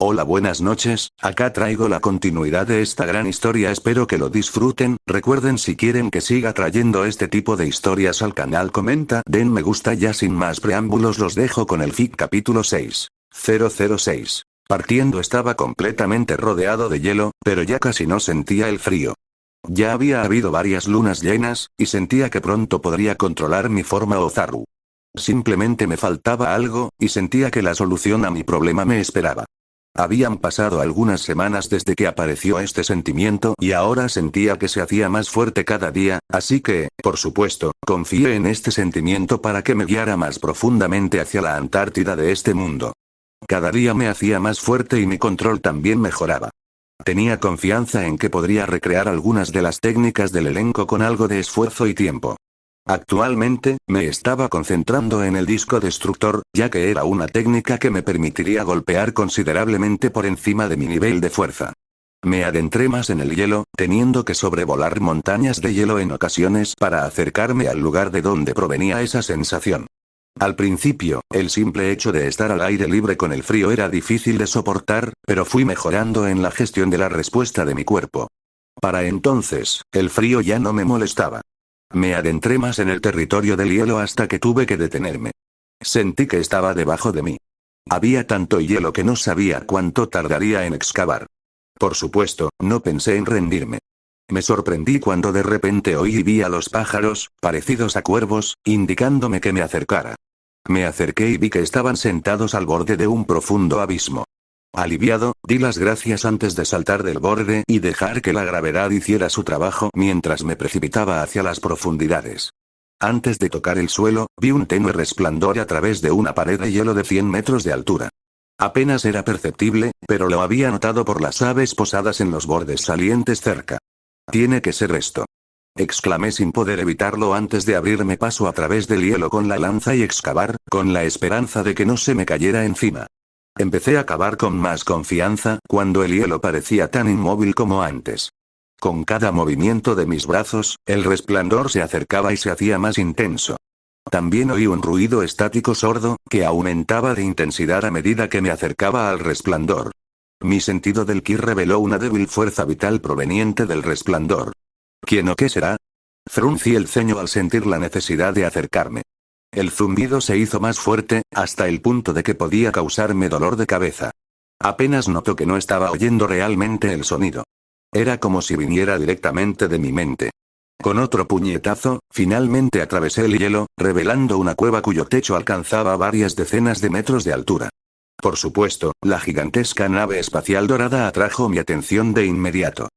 Hola, buenas noches, acá traigo la continuidad de esta gran historia, espero que lo disfruten. Recuerden, si quieren que siga trayendo este tipo de historias al canal, comenta, den me gusta. Ya sin más preámbulos los dejo con el FIC capítulo 6006. Partiendo estaba completamente rodeado de hielo, pero ya casi no sentía el frío. Ya había habido varias lunas llenas, y sentía que pronto podría controlar mi forma Ozaru. Simplemente me faltaba algo, y sentía que la solución a mi problema me esperaba. Habían pasado algunas semanas desde que apareció este sentimiento y ahora sentía que se hacía más fuerte cada día, así que, por supuesto, confié en este sentimiento para que me guiara más profundamente hacia la Antártida de este mundo. Cada día me hacía más fuerte y mi control también mejoraba. Tenía confianza en que podría recrear algunas de las técnicas del elenco con algo de esfuerzo y tiempo. Actualmente, me estaba concentrando en el disco destructor, ya que era una técnica que me permitiría golpear considerablemente por encima de mi nivel de fuerza. Me adentré más en el hielo, teniendo que sobrevolar montañas de hielo en ocasiones para acercarme al lugar de donde provenía esa sensación. Al principio, el simple hecho de estar al aire libre con el frío era difícil de soportar, pero fui mejorando en la gestión de la respuesta de mi cuerpo. Para entonces, el frío ya no me molestaba. Me adentré más en el territorio del hielo hasta que tuve que detenerme. Sentí que estaba debajo de mí. Había tanto hielo que no sabía cuánto tardaría en excavar. Por supuesto, no pensé en rendirme. Me sorprendí cuando de repente oí y vi a los pájaros, parecidos a cuervos, indicándome que me acercara. Me acerqué y vi que estaban sentados al borde de un profundo abismo. Aliviado, di las gracias antes de saltar del borde y dejar que la gravedad hiciera su trabajo mientras me precipitaba hacia las profundidades. Antes de tocar el suelo, vi un tenue resplandor a través de una pared de hielo de 100 metros de altura. Apenas era perceptible, pero lo había notado por las aves posadas en los bordes salientes cerca. «Tiene que ser esto», exclamé sin poder evitarlo antes de abrirme paso a través del hielo con la lanza y excavar, con la esperanza de que no se me cayera encima. Empecé a cavar con más confianza, cuando el hielo parecía tan inmóvil como antes. Con cada movimiento de mis brazos, el resplandor se acercaba y se hacía más intenso. También oí un ruido estático sordo, que aumentaba de intensidad a medida que me acercaba al resplandor. Mi sentido del ki reveló una débil fuerza vital proveniente del resplandor. ¿Quién o qué será? Fruncí el ceño al sentir la necesidad de acercarme. El zumbido se hizo más fuerte, hasta el punto de que podía causarme dolor de cabeza. Apenas notó que no estaba oyendo realmente el sonido. Era como si viniera directamente de mi mente. Con otro puñetazo, finalmente atravesé el hielo, revelando una cueva cuyo techo alcanzaba varias decenas de metros de altura. Por supuesto, la gigantesca nave espacial dorada atrajo mi atención de inmediato.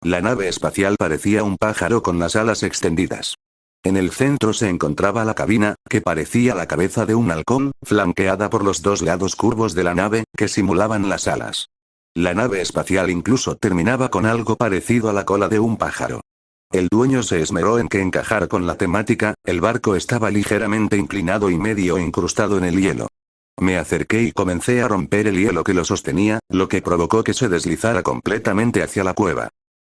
La nave espacial parecía un pájaro con las alas extendidas. En el centro se encontraba la cabina, que parecía la cabeza de un halcón, flanqueada por los dos lados curvos de la nave, que simulaban las alas. La nave espacial incluso terminaba con algo parecido a la cola de un pájaro. El dueño se esmeró en que encajara con la temática, el barco estaba ligeramente inclinado y medio incrustado en el hielo. Me acerqué y comencé a romper el hielo que lo sostenía, lo que provocó que se deslizara completamente hacia la cueva.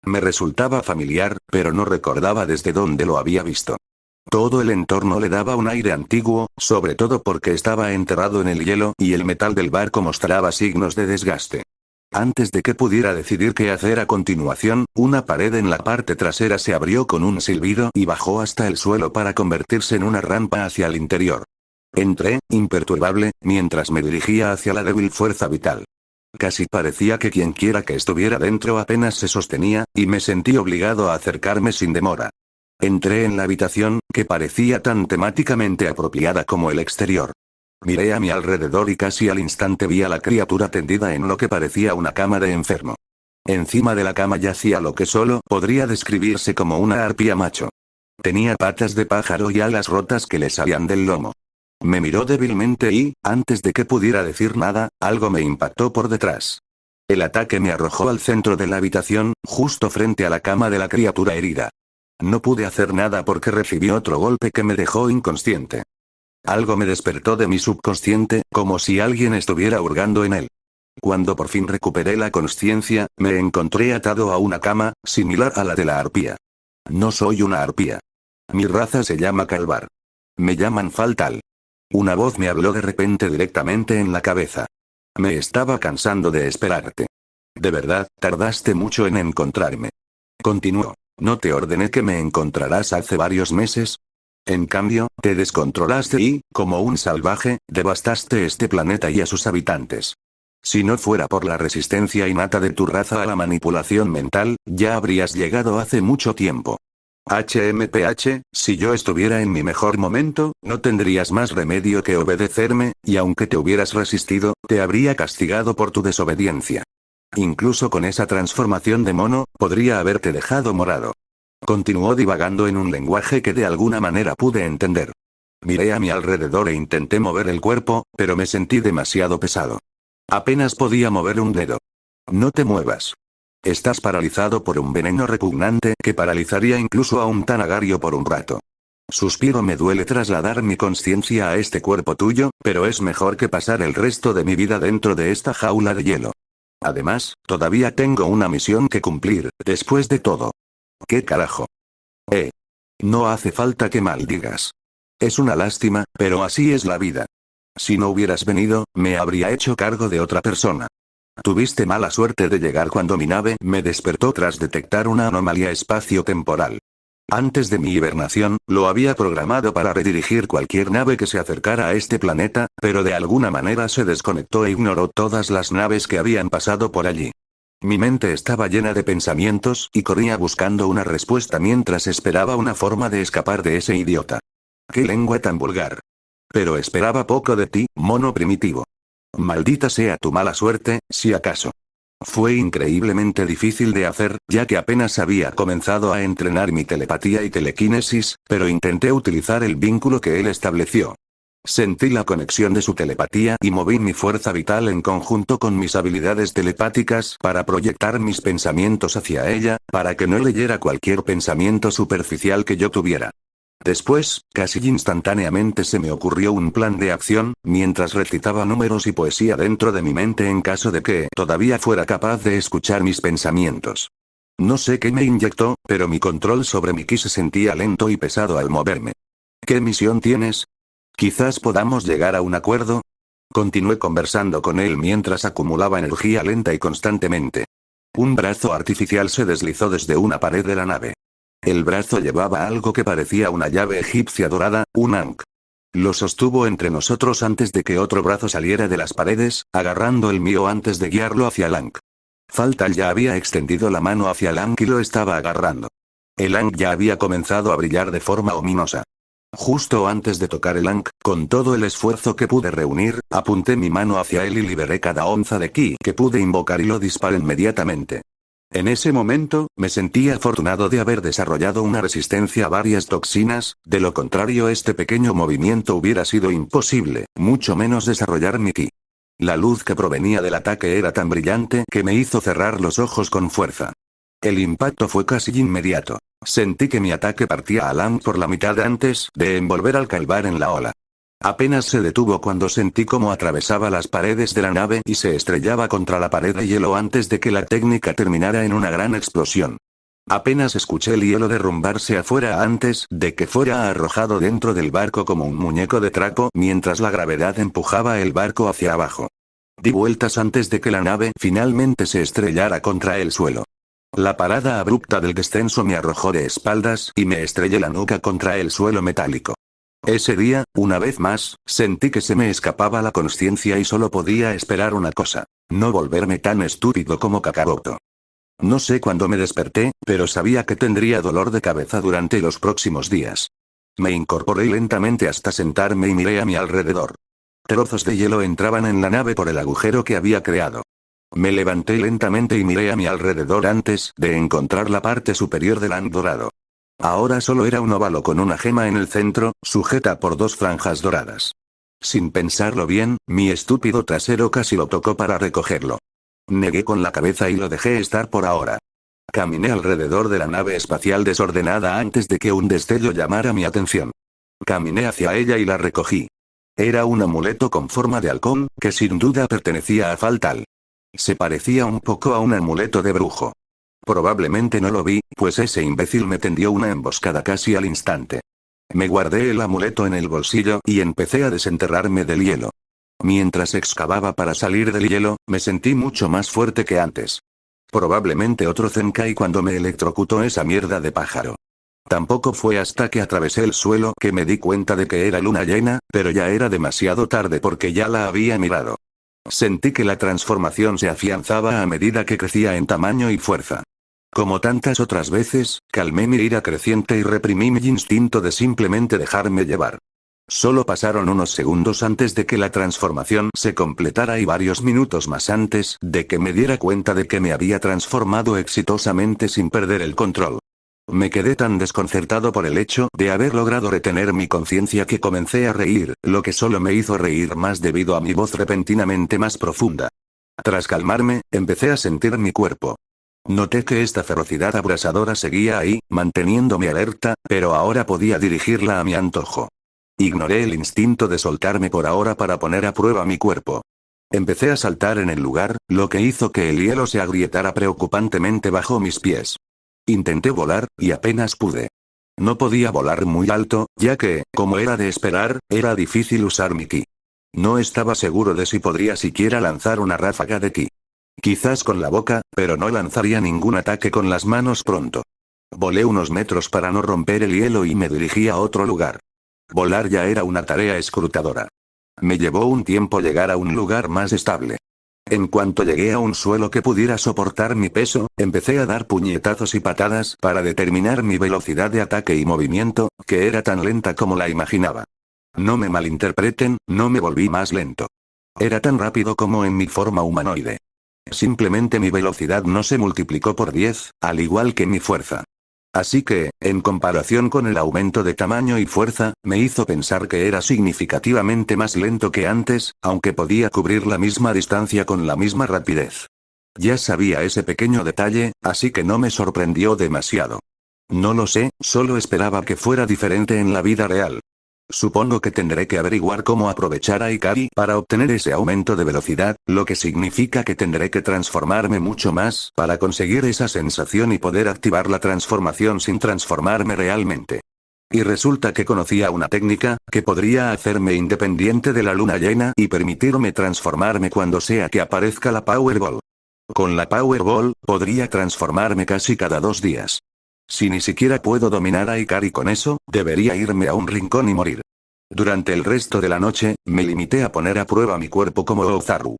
Me resultaba familiar, pero no recordaba desde dónde lo había visto. Todo el entorno le daba un aire antiguo, sobre todo porque estaba enterrado en el hielo y el metal del barco mostraba signos de desgaste. Antes de que pudiera decidir qué hacer a continuación, una pared en la parte trasera se abrió con un silbido y bajó hasta el suelo para convertirse en una rampa hacia el interior. Entré, imperturbable, mientras me dirigía hacia la débil fuerza vital. Casi parecía que quienquiera que estuviera dentro apenas se sostenía, y me sentí obligado a acercarme sin demora. Entré en la habitación, que parecía tan temáticamente apropiada como el exterior. Miré a mi alrededor y casi al instante vi a la criatura tendida en lo que parecía una cama de enfermo. Encima de la cama yacía lo que solo podría describirse como una arpía macho. Tenía patas de pájaro y alas rotas que le salían del lomo. Me miró débilmente y, antes de que pudiera decir nada, algo me impactó por detrás. El ataque me arrojó al centro de la habitación, justo frente a la cama de la criatura herida. No pude hacer nada porque recibí otro golpe que me dejó inconsciente. Algo me despertó de mi subconsciente, como si alguien estuviera hurgando en él. Cuando por fin recuperé la consciencia, me encontré atado a una cama, similar a la de la arpía. No soy una arpía. Mi raza se llama Calvar. Me llaman Faltal. Una voz me habló de repente directamente en la cabeza. Me estaba cansando de esperarte. De verdad, tardaste mucho en encontrarme. Continuó. ¿No te ordené que me encontrarás hace varios meses? En cambio, te descontrolaste y, como un salvaje, devastaste este planeta y a sus habitantes. Si no fuera por la resistencia innata de tu raza a la manipulación mental, ya habrías llegado hace mucho tiempo. HMPH, si yo estuviera en mi mejor momento, no tendrías más remedio que obedecerme, y aunque te hubieras resistido, te habría castigado por tu desobediencia. Incluso con esa transformación de mono, podría haberte dejado morado. Continuó divagando en un lenguaje que de alguna manera pude entender. Miré a mi alrededor e intenté mover el cuerpo, pero me sentí demasiado pesado. Apenas podía mover un dedo. No te muevas. Estás paralizado por un veneno repugnante que paralizaría incluso a un tanagario por un rato. Suspiro, me duele trasladar mi conciencia a este cuerpo tuyo, pero es mejor que pasar el resto de mi vida dentro de esta jaula de hielo. Además, todavía tengo una misión que cumplir, después de todo. ¿Qué carajo? No hace falta que maldigas. Es una lástima, pero así es la vida. Si no hubieras venido, me habría hecho cargo de otra persona. Tuviste mala suerte de llegar cuando mi nave me despertó tras detectar una anomalía espacio-temporal. Antes de mi hibernación, lo había programado para redirigir cualquier nave que se acercara a este planeta, pero de alguna manera se desconectó e ignoró todas las naves que habían pasado por allí. Mi mente estaba llena de pensamientos y corría buscando una respuesta mientras esperaba una forma de escapar de ese idiota. ¡Qué lengua tan vulgar! Pero esperaba poco de ti, mono primitivo. Maldita sea tu mala suerte, si acaso. Fue increíblemente difícil de hacer, ya que apenas había comenzado a entrenar mi telepatía y telequinesis, pero intenté utilizar el vínculo que él estableció. Sentí la conexión de su telepatía y moví mi fuerza vital en conjunto con mis habilidades telepáticas para proyectar mis pensamientos hacia ella, para que no leyera cualquier pensamiento superficial que yo tuviera. Después, casi instantáneamente se me ocurrió un plan de acción, mientras recitaba números y poesía dentro de mi mente en caso de que todavía fuera capaz de escuchar mis pensamientos. No sé qué me inyectó, pero mi control sobre mi ki se sentía lento y pesado al moverme. ¿Qué misión tienes? Quizás podamos llegar a un acuerdo. Continué conversando con él mientras acumulaba energía lenta y constantemente. Un brazo artificial se deslizó desde una pared de la nave. El brazo llevaba algo que parecía una llave egipcia dorada, un ankh. Lo sostuvo entre nosotros antes de que otro brazo saliera de las paredes, agarrando el mío antes de guiarlo hacia el ankh. Faltal ya había extendido la mano hacia el ankh y lo estaba agarrando. El ankh ya había comenzado a brillar de forma ominosa. Justo antes de tocar el ankh, con todo el esfuerzo que pude reunir, apunté mi mano hacia él y liberé cada onza de ki que pude invocar y lo disparé inmediatamente. En ese momento, me sentí afortunado de haber desarrollado una resistencia a varias toxinas, de lo contrario este pequeño movimiento hubiera sido imposible, mucho menos desarrollar mi ki. La luz que provenía del ataque era tan brillante que me hizo cerrar los ojos con fuerza. El impacto fue casi inmediato. Sentí que mi ataque partía a Alan por la mitad antes de envolver al calvar en la ola. Apenas se detuvo cuando sentí cómo atravesaba las paredes de la nave y se estrellaba contra la pared de hielo antes de que la técnica terminara en una gran explosión. Apenas escuché el hielo derrumbarse afuera antes de que fuera arrojado dentro del barco como un muñeco de trapo mientras la gravedad empujaba el barco hacia abajo. Di vueltas antes de que la nave finalmente se estrellara contra el suelo. La parada abrupta del descenso me arrojó de espaldas y me estrellé la nuca contra el suelo metálico. Ese día, una vez más, sentí que se me escapaba la conciencia y solo podía esperar una cosa: no volverme tan estúpido como Kakaroto. No sé cuándo me desperté, pero sabía que tendría dolor de cabeza durante los próximos días. Me incorporé lentamente hasta sentarme y miré a mi alrededor. Trozos de hielo entraban en la nave por el agujero que había creado. Me levanté lentamente y miré a mi alrededor antes de encontrar la parte superior del ankh dorado. Ahora solo era un óvalo con una gema en el centro, sujeta por dos franjas doradas. Sin pensarlo bien, mi estúpido trasero casi lo tocó para recogerlo. Negué con la cabeza y lo dejé estar por ahora. Caminé alrededor de la nave espacial desordenada antes de que un destello llamara mi atención. Caminé hacia ella y la recogí. Era un amuleto con forma de halcón, que sin duda pertenecía a Faltal. Se parecía un poco a un amuleto de brujo. Probablemente no lo vi, pues ese imbécil me tendió una emboscada casi al instante. Me guardé el amuleto en el bolsillo y empecé a desenterrarme del hielo. Mientras excavaba para salir del hielo, me sentí mucho más fuerte que antes. Probablemente otro Zenkai cuando me electrocutó esa mierda de pájaro. Tampoco fue hasta que atravesé el suelo que me di cuenta de que era luna llena, pero ya era demasiado tarde porque ya la había mirado. Sentí que la transformación se afianzaba a medida que crecía en tamaño y fuerza. Como tantas otras veces, calmé mi ira creciente y reprimí mi instinto de simplemente dejarme llevar. Solo pasaron unos segundos antes de que la transformación se completara y varios minutos más antes de que me diera cuenta de que me había transformado exitosamente sin perder el control. Me quedé tan desconcertado por el hecho de haber logrado retener mi conciencia que comencé a reír, lo que solo me hizo reír más debido a mi voz repentinamente más profunda. Tras calmarme, empecé a sentir mi cuerpo. Noté que esta ferocidad abrasadora seguía ahí, manteniéndome alerta, pero ahora podía dirigirla a mi antojo. Ignoré el instinto de soltarme por ahora para poner a prueba mi cuerpo. Empecé a saltar en el lugar, lo que hizo que el hielo se agrietara preocupantemente bajo mis pies. Intenté volar, y apenas pude. No podía volar muy alto, ya que, como era de esperar, era difícil usar mi ki. No estaba seguro de si podría siquiera lanzar una ráfaga de ki. Quizás con la boca, pero no lanzaría ningún ataque con las manos pronto. Volé unos metros para no romper el hielo y me dirigí a otro lugar. Volar ya era una tarea escrutadora. Me llevó un tiempo llegar a un lugar más estable. En cuanto llegué a un suelo que pudiera soportar mi peso, empecé a dar puñetazos y patadas para determinar mi velocidad de ataque y movimiento, que era tan lenta como la imaginaba. No me malinterpreten, no me volví más lento. Era tan rápido como en mi forma humanoide. Simplemente mi velocidad no se multiplicó por 10, al igual que mi fuerza. Así que, en comparación con el aumento de tamaño y fuerza, me hizo pensar que era significativamente más lento que antes, aunque podía cubrir la misma distancia con la misma rapidez. Ya sabía ese pequeño detalle, así que no me sorprendió demasiado. No lo sé, solo esperaba que fuera diferente en la vida real. Supongo que tendré que averiguar cómo aprovechar a Ikari para obtener ese aumento de velocidad, lo que significa que tendré que transformarme mucho más para conseguir esa sensación y poder activar la transformación sin transformarme realmente. Y resulta que conocía una técnica que podría hacerme independiente de la luna llena y permitirme transformarme cuando sea que aparezca la Powerball. Con la Powerball, podría transformarme casi cada 2 días. Si ni siquiera puedo dominar a Ikari con eso, debería irme a un rincón y morir. Durante el resto de la noche, me limité a poner a prueba mi cuerpo como Ozaru.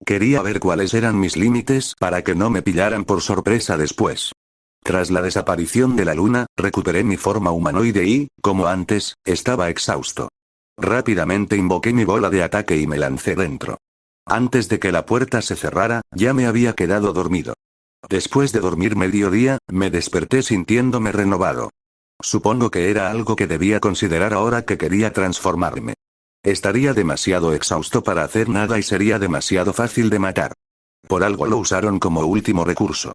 Quería ver cuáles eran mis límites para que no me pillaran por sorpresa después. Tras la desaparición de la luna, recuperé mi forma humanoide y, como antes, estaba exhausto. Rápidamente invoqué mi bola de ataque y me lancé dentro. Antes de que la puerta se cerrara, ya me había quedado dormido. Después de dormir mediodía, me desperté sintiéndome renovado. Supongo que era algo que debía considerar ahora que quería transformarme. Estaría demasiado exhausto para hacer nada y sería demasiado fácil de matar. Por algo lo usaron como último recurso.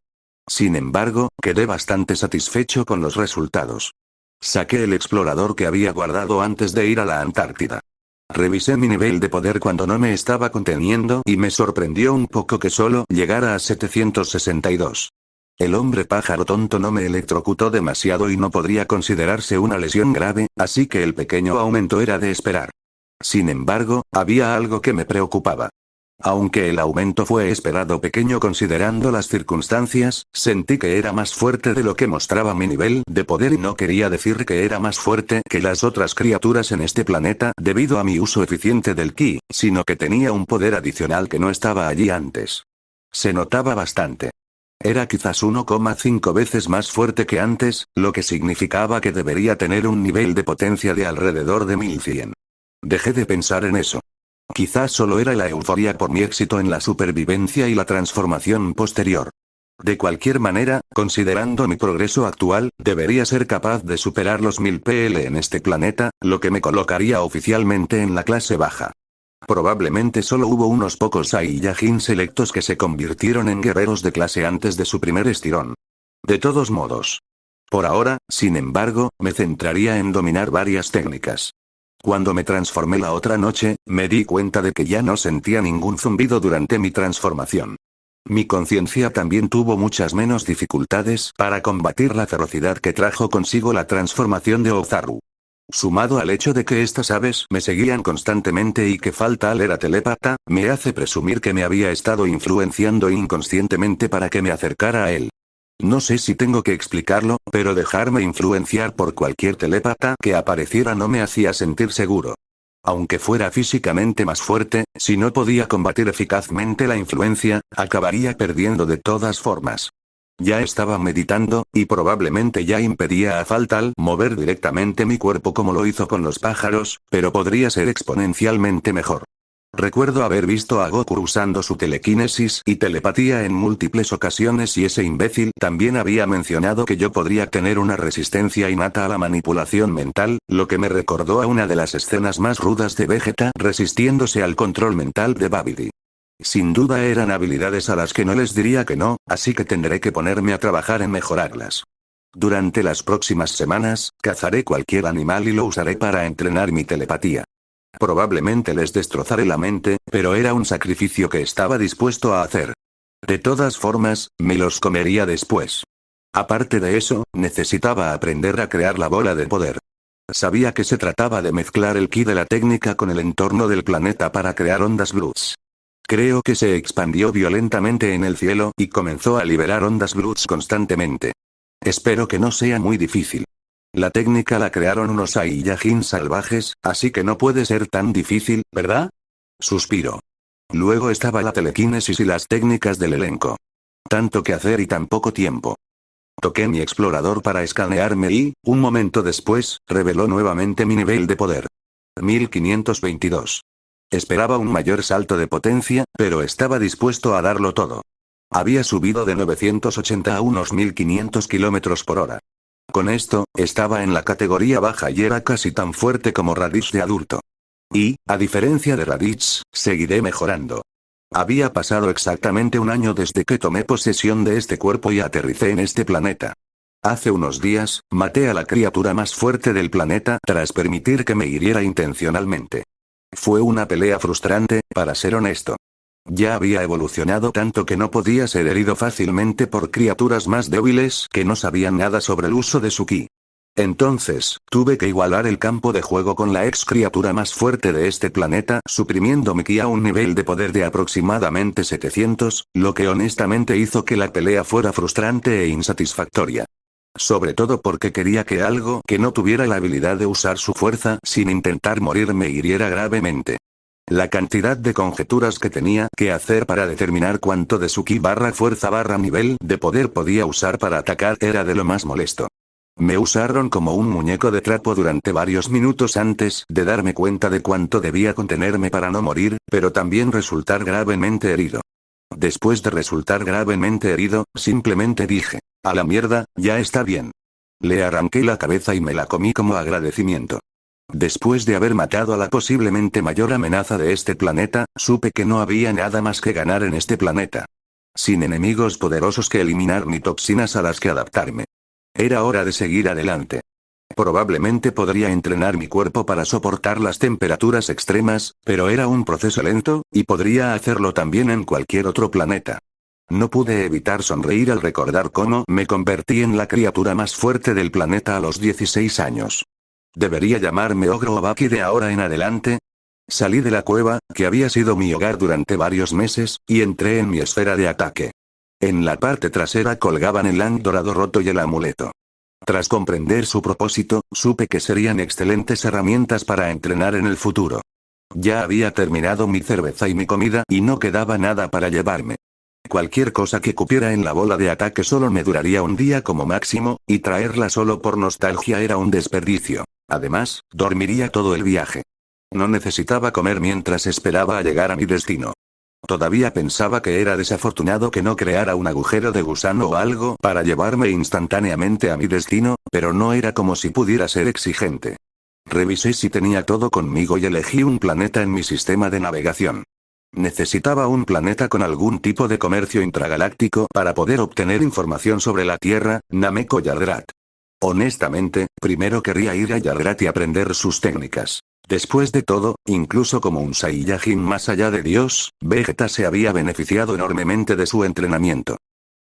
Sin embargo, quedé bastante satisfecho con los resultados. Saqué el explorador que había guardado antes de ir a la Antártida. Revisé mi nivel de poder cuando no me estaba conteniendo y me sorprendió un poco que solo llegara a 762. El hombre pájaro tonto no me electrocutó demasiado y no podría considerarse una lesión grave, así que el pequeño aumento era de esperar. Sin embargo, había algo que me preocupaba. Aunque el aumento fue esperado pequeño considerando las circunstancias, sentí que era más fuerte de lo que mostraba mi nivel de poder y no quería decir que era más fuerte que las otras criaturas en este planeta debido a mi uso eficiente del ki, sino que tenía un poder adicional que no estaba allí antes. Se notaba bastante. Era quizás 1,5 veces más fuerte que antes, lo que significaba que debería tener un nivel de potencia de alrededor de 1100. Dejé de pensar en eso. Quizás solo era la euforia por mi éxito en la supervivencia y la transformación posterior. De cualquier manera, considerando mi progreso actual, debería ser capaz de superar los 1000 PL en este planeta, lo que me colocaría oficialmente en la clase baja. Probablemente solo hubo unos pocos Saiyajin selectos que se convirtieron en guerreros de clase antes de su primer estirón. De todos modos. Por ahora, sin embargo, me centraría en dominar varias técnicas. Cuando me transformé la otra noche, me di cuenta de que ya no sentía ningún zumbido durante mi transformación. Mi conciencia también tuvo muchas menos dificultades para combatir la ferocidad que trajo consigo la transformación de Ozaru. Sumado al hecho de que estas aves me seguían constantemente y que Faltal era telépata, me hace presumir que me había estado influenciando inconscientemente para que me acercara a él. No sé si tengo que explicarlo, pero dejarme influenciar por cualquier telépata que apareciera no me hacía sentir seguro. Aunque fuera físicamente más fuerte, si no podía combatir eficazmente la influencia, acabaría perdiendo de todas formas. Ya estaba meditando, y probablemente ya impedía a Faltal mover directamente mi cuerpo como lo hizo con los pájaros, pero podría ser exponencialmente mejor. Recuerdo haber visto a Goku usando su telequinesis y telepatía en múltiples ocasiones y ese imbécil también había mencionado que yo podría tener una resistencia innata a la manipulación mental, lo que me recordó a una de las escenas más rudas de Vegeta resistiéndose al control mental de Babidi. Sin duda eran habilidades a las que no les diría que no, así que tendré que ponerme a trabajar en mejorarlas. Durante las próximas semanas, cazaré cualquier animal y lo usaré para entrenar mi telepatía. Probablemente les destrozaré la mente, pero era un sacrificio que estaba dispuesto a hacer. De todas formas, me los comería después. Aparte de eso, necesitaba aprender a crear la bola de poder. Sabía que se trataba de mezclar el ki de la técnica con el entorno del planeta para crear ondas Bloods. Creo que se expandió violentamente en el cielo y comenzó a liberar ondas Bloods constantemente. Espero que no sea muy difícil. La técnica la crearon unos Saiyajin salvajes, así que no puede ser tan difícil, ¿verdad? Suspiro. Luego estaba la telequinesis y las técnicas del elenco. Tanto que hacer y tan poco tiempo. Toqué mi explorador para escanearme y, un momento después, reveló nuevamente mi nivel de poder. 1522. Esperaba un mayor salto de potencia, pero estaba dispuesto a darlo todo. Había subido de 980 a unos 1500 kilómetros por hora. Con esto, estaba en la categoría baja y era casi tan fuerte como Raditz de adulto. Y, a diferencia de Raditz, seguiré mejorando. Había pasado exactamente un año desde que tomé posesión de este cuerpo y aterricé en este planeta. Hace unos días, maté a la criatura más fuerte del planeta tras permitir que me hiriera intencionalmente. Fue una pelea frustrante, para ser honesto. Ya había evolucionado tanto que no podía ser herido fácilmente por criaturas más débiles que no sabían nada sobre el uso de su ki. Entonces, tuve que igualar el campo de juego con la ex criatura más fuerte de este planeta, suprimiendo mi ki a un nivel de poder de aproximadamente 700, lo que honestamente hizo que la pelea fuera frustrante e insatisfactoria. Sobre todo porque quería que algo que no tuviera la habilidad de usar su fuerza sin intentar morir me hiriera gravemente. La cantidad de conjeturas que tenía que hacer para determinar cuánto de su ki barra fuerza barra nivel de poder podía usar para atacar era de lo más molesto. Me usaron como un muñeco de trapo durante varios minutos antes de darme cuenta de cuánto debía contenerme para no morir, pero también resultar gravemente herido. Después de resultar gravemente herido, simplemente dije, a la mierda, ya está bien. Le arranqué la cabeza y me la comí como agradecimiento. Después de haber matado a la posiblemente mayor amenaza de este planeta, supe que no había nada más que ganar en este planeta. Sin enemigos poderosos que eliminar ni toxinas a las que adaptarme. Era hora de seguir adelante. Probablemente podría entrenar mi cuerpo para soportar las temperaturas extremas, pero era un proceso lento, y podría hacerlo también en cualquier otro planeta. No pude evitar sonreír al recordar cómo me convertí en la criatura más fuerte del planeta a los 16 años. ¿Debería llamarme Ogro o Baki de ahora en adelante? Salí de la cueva, que había sido mi hogar durante varios meses, y entré en mi esfera de ataque. En la parte trasera colgaban el Ankh dorado roto y el amuleto. Tras comprender su propósito, supe que serían excelentes herramientas para entrenar en el futuro. Ya había terminado mi cerveza y mi comida y no quedaba nada para llevarme. Cualquier cosa que cupiera en la bola de ataque solo me duraría un día como máximo, y traerla solo por nostalgia era un desperdicio. Además, dormiría todo el viaje. No necesitaba comer mientras esperaba a llegar a mi destino. Todavía pensaba que era desafortunado que no creara un agujero de gusano o algo para llevarme instantáneamente a mi destino, pero no era como si pudiera ser exigente. Revisé si tenía todo conmigo y elegí un planeta en mi sistema de navegación. Necesitaba un planeta con algún tipo de comercio intragaláctico para poder obtener información sobre la Tierra, Namek o Yardrat. Honestamente, primero querría ir a Yardrat y aprender sus técnicas. Después de todo, incluso como un Saiyajin más allá de Dios, Vegeta se había beneficiado enormemente de su entrenamiento.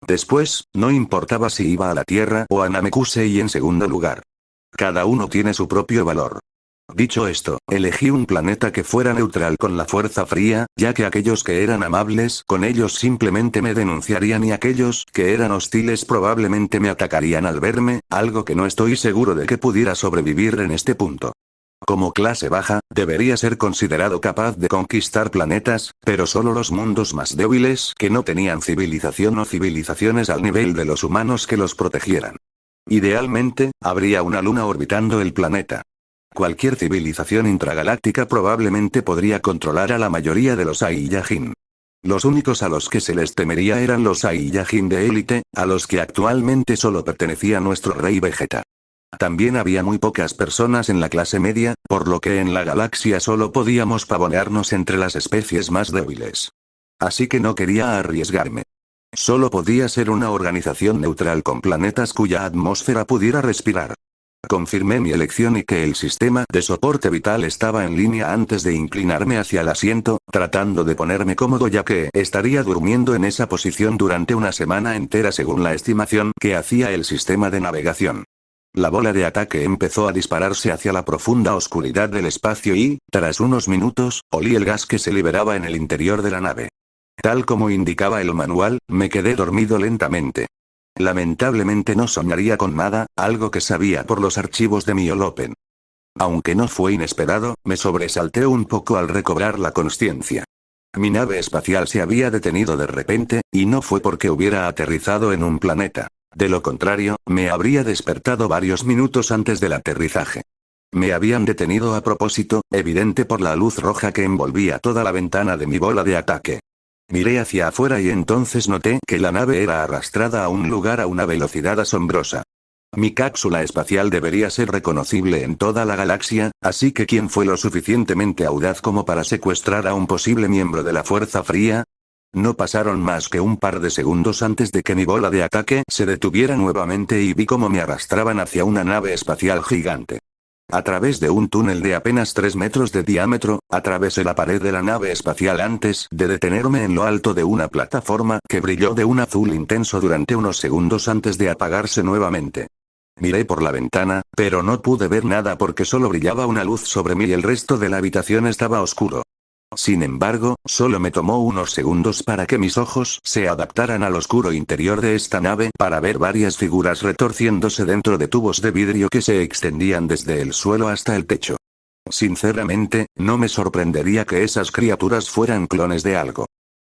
Después, no importaba si iba a la Tierra o a Namekusei en segundo lugar. Cada uno tiene su propio valor. Dicho esto, elegí un planeta que fuera neutral con la fuerza fría, ya que aquellos que eran amables con ellos simplemente me denunciarían y aquellos que eran hostiles probablemente me atacarían al verme, algo que no estoy seguro de que pudiera sobrevivir en este punto. Como clase baja, debería ser considerado capaz de conquistar planetas, pero solo los mundos más débiles que no tenían civilización o civilizaciones al nivel de los humanos que los protegieran. Idealmente, habría una luna orbitando el planeta. Cualquier civilización intragaláctica probablemente podría controlar a la mayoría de los Saiyajin. Los únicos a los que se les temería eran los Saiyajin de élite, a los que actualmente solo pertenecía nuestro rey Vegeta. También había muy pocas personas en la clase media, por lo que en la galaxia solo podíamos pavonearnos entre las especies más débiles. Así que no quería arriesgarme. Solo podía ser una organización neutral con planetas cuya atmósfera pudiera respirar. Confirmé mi elección y que el sistema de soporte vital estaba en línea antes de inclinarme hacia el asiento, tratando de ponerme cómodo ya que estaría durmiendo en esa posición durante una semana entera según la estimación que hacía el sistema de navegación. La bola de ataque empezó a dispararse hacia la profunda oscuridad del espacio y, tras unos minutos, olí el gas que se liberaba en el interior de la nave. Tal como indicaba el manual, me quedé dormido lentamente. Lamentablemente no soñaría con nada, algo que sabía por los archivos de Miolopen. Aunque no fue inesperado, me sobresalté un poco al recobrar la consciencia. Mi nave espacial se había detenido de repente, y no fue porque hubiera aterrizado en un planeta. De lo contrario, me habría despertado varios minutos antes del aterrizaje. Me habían detenido a propósito, evidente por la luz roja que envolvía toda la ventana de mi bola de ataque. Miré hacia afuera y entonces noté que la nave era arrastrada a un lugar a una velocidad asombrosa. Mi cápsula espacial debería ser reconocible en toda la galaxia, así que ¿quién fue lo suficientemente audaz como para secuestrar a un posible miembro de la Fuerza Fría? No pasaron más que un par de segundos antes de que mi bola de ataque se detuviera nuevamente y vi cómo me arrastraban hacia una nave espacial gigante. A través de un túnel de apenas 3 metros de diámetro, atravesé la pared de la nave espacial antes de detenerme en lo alto de una plataforma que brilló de un azul intenso durante unos segundos antes de apagarse nuevamente. Miré por la ventana, pero no pude ver nada porque solo brillaba una luz sobre mí y el resto de la habitación estaba oscuro. Sin embargo, solo me tomó unos segundos para que mis ojos se adaptaran al oscuro interior de esta nave para ver varias figuras retorciéndose dentro de tubos de vidrio que se extendían desde el suelo hasta el techo. Sinceramente, no me sorprendería que esas criaturas fueran clones de algo.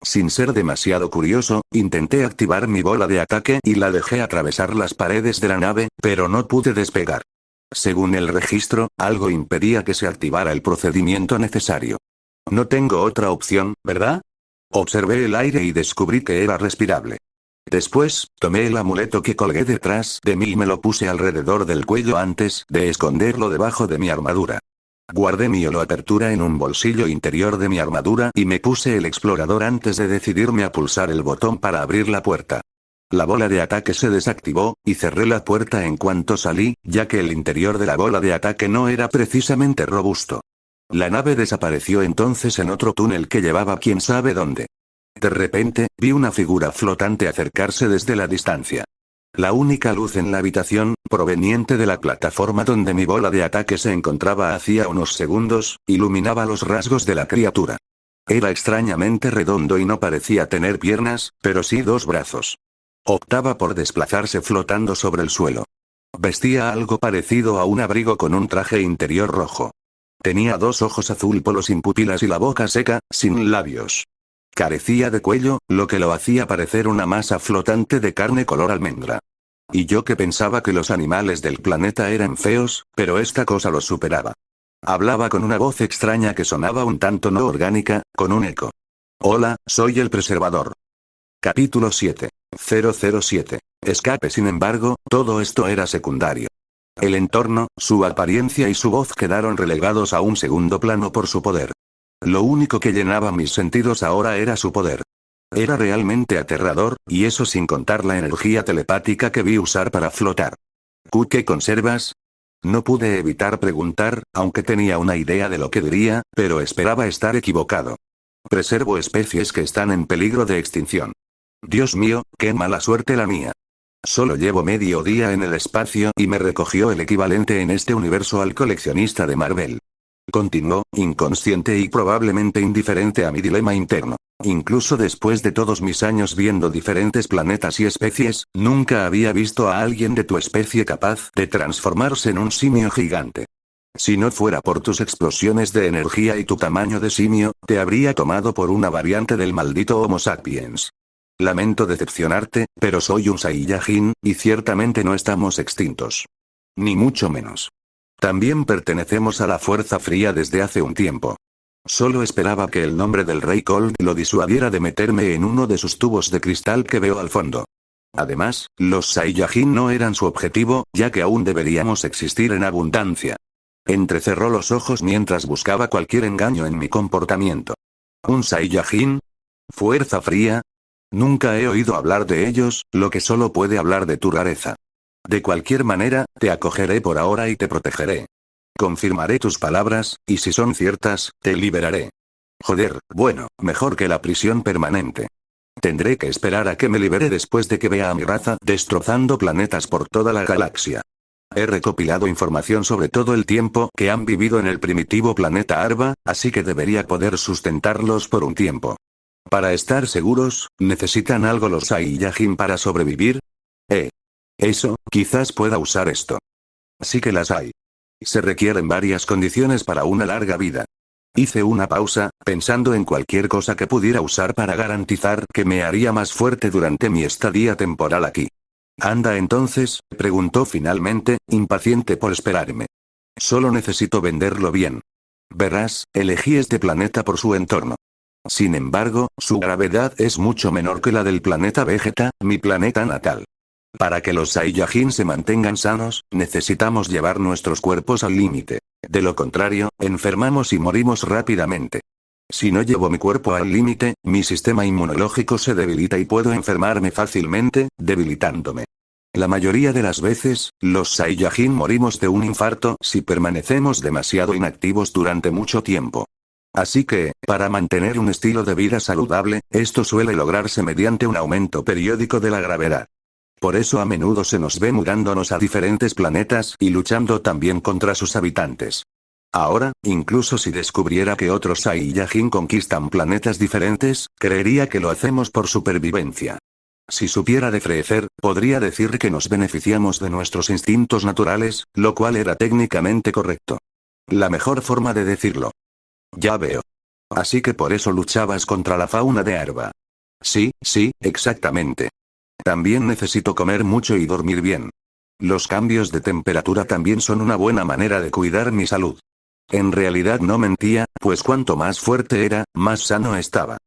Sin ser demasiado curioso, intenté activar mi bola de ataque y la dejé atravesar las paredes de la nave, pero no pude despegar. Según el registro, algo impedía que se activara el procedimiento necesario. No tengo otra opción, ¿verdad? Observé el aire y descubrí que era respirable. Después, tomé el amuleto que colgué detrás de mí y me lo puse alrededor del cuello antes de esconderlo debajo de mi armadura. Guardé mi holoapertura en un bolsillo interior de mi armadura y me puse el explorador antes de decidirme a pulsar el botón para abrir la puerta. La bola de ataque se desactivó, y cerré la puerta en cuanto salí, ya que el interior de la bola de ataque no era precisamente robusto. La nave desapareció entonces en otro túnel que llevaba quién sabe dónde. De repente, vi una figura flotante acercarse desde la distancia. La única luz en la habitación, proveniente de la plataforma donde mi bola de ataque se encontraba hacía unos segundos, iluminaba los rasgos de la criatura. Era extrañamente redondo y no parecía tener piernas, pero sí 2 brazos. Optaba por desplazarse flotando sobre el suelo. Vestía algo parecido a un abrigo con un traje interior rojo. Tenía 2 ojos azul polo sin pupilas y la boca seca, sin labios. Carecía de cuello, lo que lo hacía parecer una masa flotante de carne color almendra. Y yo que pensaba que los animales del planeta eran feos, pero esta cosa los superaba. Hablaba con una voz extraña que sonaba un tanto no orgánica, con un eco. Hola, soy el preservador. Capítulo 7. 007. Escape. Sin embargo, todo esto era secundario. El entorno, su apariencia y su voz quedaron relegados a un segundo plano por su poder. Lo único que llenaba mis sentidos ahora era su poder. Era realmente aterrador, y eso sin contar la energía telepática que vi usar para flotar. ¿Qué conservas? No pude evitar preguntar, aunque tenía una idea de lo que diría, pero esperaba estar equivocado. Preservo especies que están en peligro de extinción. Dios mío, qué mala suerte la mía. Solo llevo medio día en el espacio y me recogió el equivalente en este universo al coleccionista de Marvel. Continuó, inconsciente y probablemente indiferente a mi dilema interno. Incluso después de todos mis años viendo diferentes planetas y especies, nunca había visto a alguien de tu especie capaz de transformarse en un simio gigante. Si no fuera por tus explosiones de energía y tu tamaño de simio, te habría tomado por una variante del maldito Homo sapiens. Lamento decepcionarte, pero soy un Saiyajin, y ciertamente no estamos extintos. Ni mucho menos. También pertenecemos a la Fuerza Fría desde hace un tiempo. Solo esperaba que el nombre del Rey Cold lo disuadiera de meterme en uno de sus tubos de cristal que veo al fondo. Además, los Saiyajin no eran su objetivo, ya que aún deberíamos existir en abundancia. Entrecerró los ojos mientras buscaba cualquier engaño en mi comportamiento. ¿Un Saiyajin? ¿Fuerza Fría? Nunca he oído hablar de ellos, lo que solo puede hablar de tu rareza. De cualquier manera, te acogeré por ahora y te protegeré. Confirmaré tus palabras, y si son ciertas, te liberaré. Joder, bueno, mejor que la prisión permanente. Tendré que esperar a que me libere después de que vea a mi raza destrozando planetas por toda la galaxia. He recopilado información sobre todo el tiempo que han vivido en el primitivo planeta Arba, así que debería poder sustentarlos por un tiempo. Para estar seguros, ¿necesitan algo los Saiyajin para sobrevivir? Eso, quizás pueda usar esto. Sí que las hay. Se requieren varias condiciones para una larga vida. Hice una pausa, pensando en cualquier cosa que pudiera usar para garantizar que me haría más fuerte durante mi estadía temporal aquí. Anda entonces, preguntó finalmente, impaciente por esperarme. Solo necesito venderlo bien. Verás, elegí este planeta por su entorno. Sin embargo, su gravedad es mucho menor que la del planeta Vegeta, mi planeta natal. Para que los Saiyajin se mantengan sanos, necesitamos llevar nuestros cuerpos al límite. De lo contrario, enfermamos y morimos rápidamente. Si no llevo mi cuerpo al límite, mi sistema inmunológico se debilita y puedo enfermarme fácilmente, debilitándome. La mayoría de las veces, los Saiyajin morimos de un infarto si permanecemos demasiado inactivos durante mucho tiempo. Así que, para mantener un estilo de vida saludable, esto suele lograrse mediante un aumento periódico de la gravedad. Por eso a menudo se nos ve mudándonos a diferentes planetas y luchando también contra sus habitantes. Ahora, incluso si descubriera que otros Saiyajin conquistan planetas diferentes, creería que lo hacemos por supervivencia. Si supiera decrecer, podría decir que nos beneficiamos de nuestros instintos naturales, lo cual era técnicamente correcto. La mejor forma de decirlo. Ya veo. Así que por eso luchabas contra la fauna de Arba. Sí, exactamente. También necesito comer mucho y dormir bien. Los cambios de temperatura también son una buena manera de cuidar mi salud. En realidad no mentía, pues cuanto más fuerte era, más sano estaba.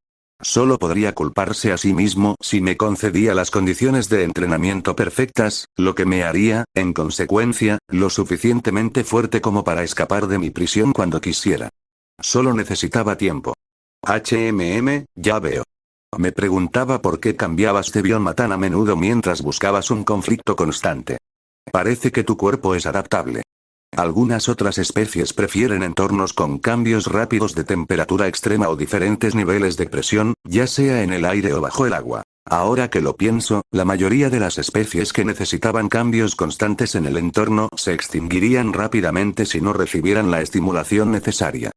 Solo podría culparse a sí mismo si me concedía las condiciones de entrenamiento perfectas, lo que me haría, en consecuencia, lo suficientemente fuerte como para escapar de mi prisión cuando quisiera. Solo necesitaba tiempo. Ya veo. Me preguntaba por qué cambiabas de bioma tan a menudo mientras buscabas un conflicto constante. Parece que tu cuerpo es adaptable. Algunas otras especies prefieren entornos con cambios rápidos de temperatura extrema o diferentes niveles de presión, ya sea en el aire o bajo el agua. Ahora que lo pienso, la mayoría de las especies que necesitaban cambios constantes en el entorno se extinguirían rápidamente si no recibieran la estimulación necesaria.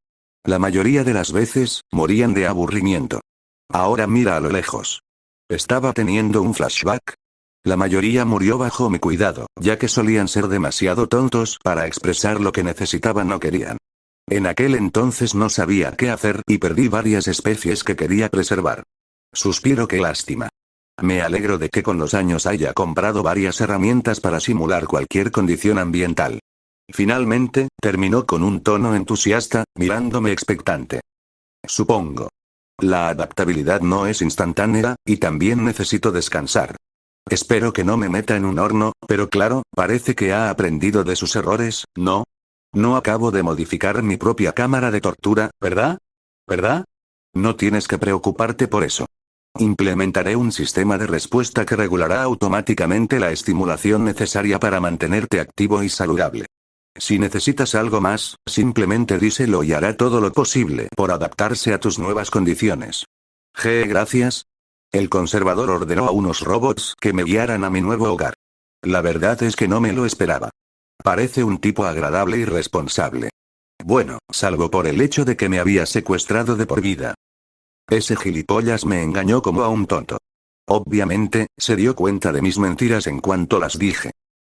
La mayoría de las veces, morían de aburrimiento. Ahora mira a lo lejos. ¿Estaba teniendo un flashback? La mayoría murió bajo mi cuidado, ya que solían ser demasiado tontos para expresar lo que necesitaban o querían. En aquel entonces no sabía qué hacer y perdí varias especies que quería preservar. Suspiro, qué lástima. Me alegro de que con los años haya comprado varias herramientas para simular cualquier condición ambiental. Finalmente, terminó con un tono entusiasta, mirándome expectante. Supongo. La adaptabilidad no es instantánea, y también necesito descansar. Espero que no me meta en un horno, pero claro, parece que ha aprendido de sus errores, ¿no? No acabo de modificar mi propia cámara de tortura, ¿verdad? ¿Verdad? No tienes que preocuparte por eso. Implementaré un sistema de respuesta que regulará automáticamente la estimulación necesaria para mantenerte activo y saludable. Si necesitas algo más, simplemente díselo y hará todo lo posible por adaptarse a tus nuevas condiciones. Gracias. El conservador ordenó a unos robots que me guiaran a mi nuevo hogar. La verdad es que no me lo esperaba. Parece un tipo agradable y responsable. Bueno, salvo por el hecho de que me había secuestrado de por vida. Ese gilipollas me engañó como a un tonto. Obviamente, se dio cuenta de mis mentiras en cuanto las dije.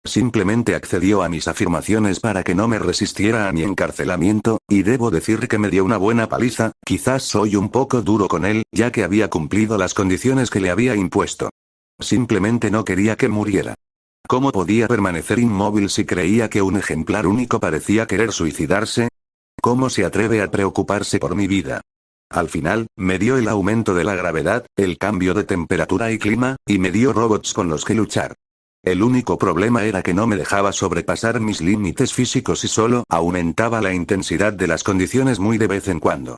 Simplemente accedió a mis afirmaciones para que no me resistiera a mi encarcelamiento, y debo decir que me dio una buena paliza. Quizás soy un poco duro con él, ya que había cumplido las condiciones que le había impuesto. Simplemente no quería que muriera. ¿Cómo podía permanecer inmóvil si creía que un ejemplar único parecía querer suicidarse? ¿Cómo se atreve a preocuparse por mi vida? Al final, me dio el aumento de la gravedad, el cambio de temperatura y clima, y me dio robots con los que luchar. El único problema era que no me dejaba sobrepasar mis límites físicos y solo aumentaba la intensidad de las condiciones muy de vez en cuando.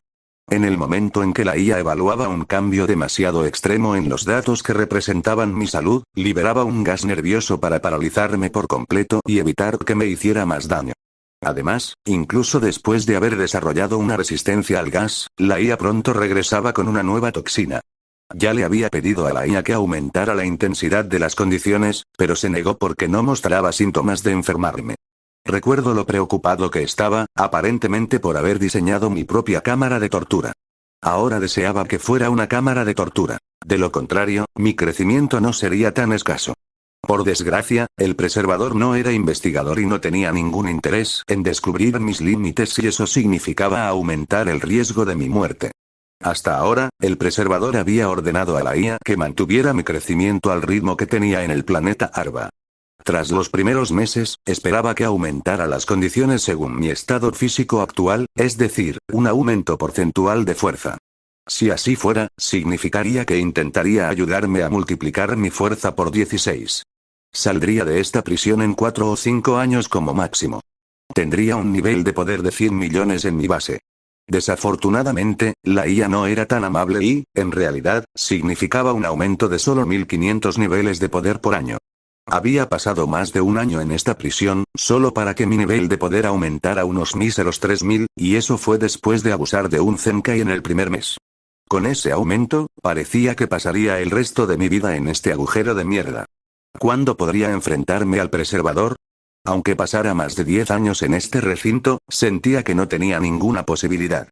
En el momento en que la IA evaluaba un cambio demasiado extremo en los datos que representaban mi salud, liberaba un gas nervioso para paralizarme por completo y evitar que me hiciera más daño. Además, incluso después de haber desarrollado una resistencia al gas, la IA pronto regresaba con una nueva toxina. Ya le había pedido a la IA que aumentara la intensidad de las condiciones, pero se negó porque no mostraba síntomas de enfermarme. Recuerdo lo preocupado que estaba, aparentemente por haber diseñado mi propia cámara de tortura. Ahora deseaba que fuera una cámara de tortura. De lo contrario, mi crecimiento no sería tan escaso. Por desgracia, el preservador no era investigador y no tenía ningún interés en descubrir mis límites si eso significaba aumentar el riesgo de mi muerte. Hasta ahora, el preservador había ordenado a la IA que mantuviera mi crecimiento al ritmo que tenía en el planeta Arba. Tras los primeros meses, esperaba que aumentara las condiciones según mi estado físico actual, es decir, un aumento porcentual de fuerza. Si así fuera, significaría que intentaría ayudarme a multiplicar mi fuerza por 16. Saldría de esta prisión en 4 o 5 años como máximo. Tendría un nivel de poder de 100 millones en mi base. Desafortunadamente, la IA no era tan amable y, en realidad, significaba un aumento de solo 1500 niveles de poder por año. Había pasado más de un año en esta prisión, solo para que mi nivel de poder aumentara unos míseros 3000, y eso fue después de abusar de un Zenkai en el primer mes. Con ese aumento, parecía que pasaría el resto de mi vida en este agujero de mierda. ¿Cuándo podría enfrentarme al preservador? Aunque pasara más de 10 años en este recinto, sentía que no tenía ninguna posibilidad.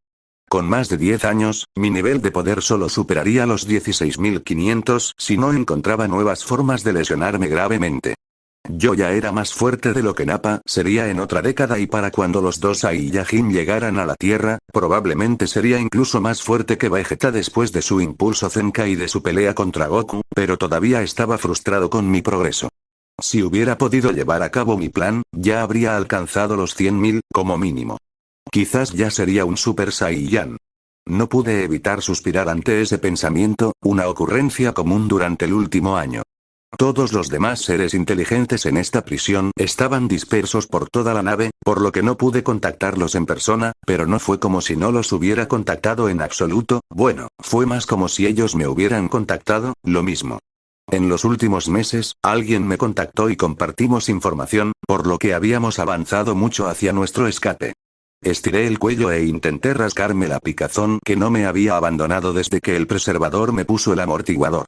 Con más de 10 años, mi nivel de poder solo superaría los 16.500 si no encontraba nuevas formas de lesionarme gravemente. Yo ya era más fuerte de lo que Nappa sería en otra década y para cuando los dos Saiyajin llegaran a la Tierra, probablemente sería incluso más fuerte que Vegeta después de su impulso Zenkai y de su pelea contra Goku, pero todavía estaba frustrado con mi progreso. Si hubiera podido llevar a cabo mi plan, ya habría alcanzado los 100.000, como mínimo. Quizás ya sería un Super Saiyan. No pude evitar suspirar ante ese pensamiento, una ocurrencia común durante el último año. Todos los demás seres inteligentes en esta prisión estaban dispersos por toda la nave, por lo que no pude contactarlos en persona, pero no fue como si no los hubiera contactado en absoluto, bueno, fue más como si ellos me hubieran contactado, lo mismo. En los últimos meses, alguien me contactó y compartimos información, por lo que habíamos avanzado mucho hacia nuestro escape. Estiré el cuello e intenté rascarme la picazón que no me había abandonado desde que el preservador me puso el amortiguador.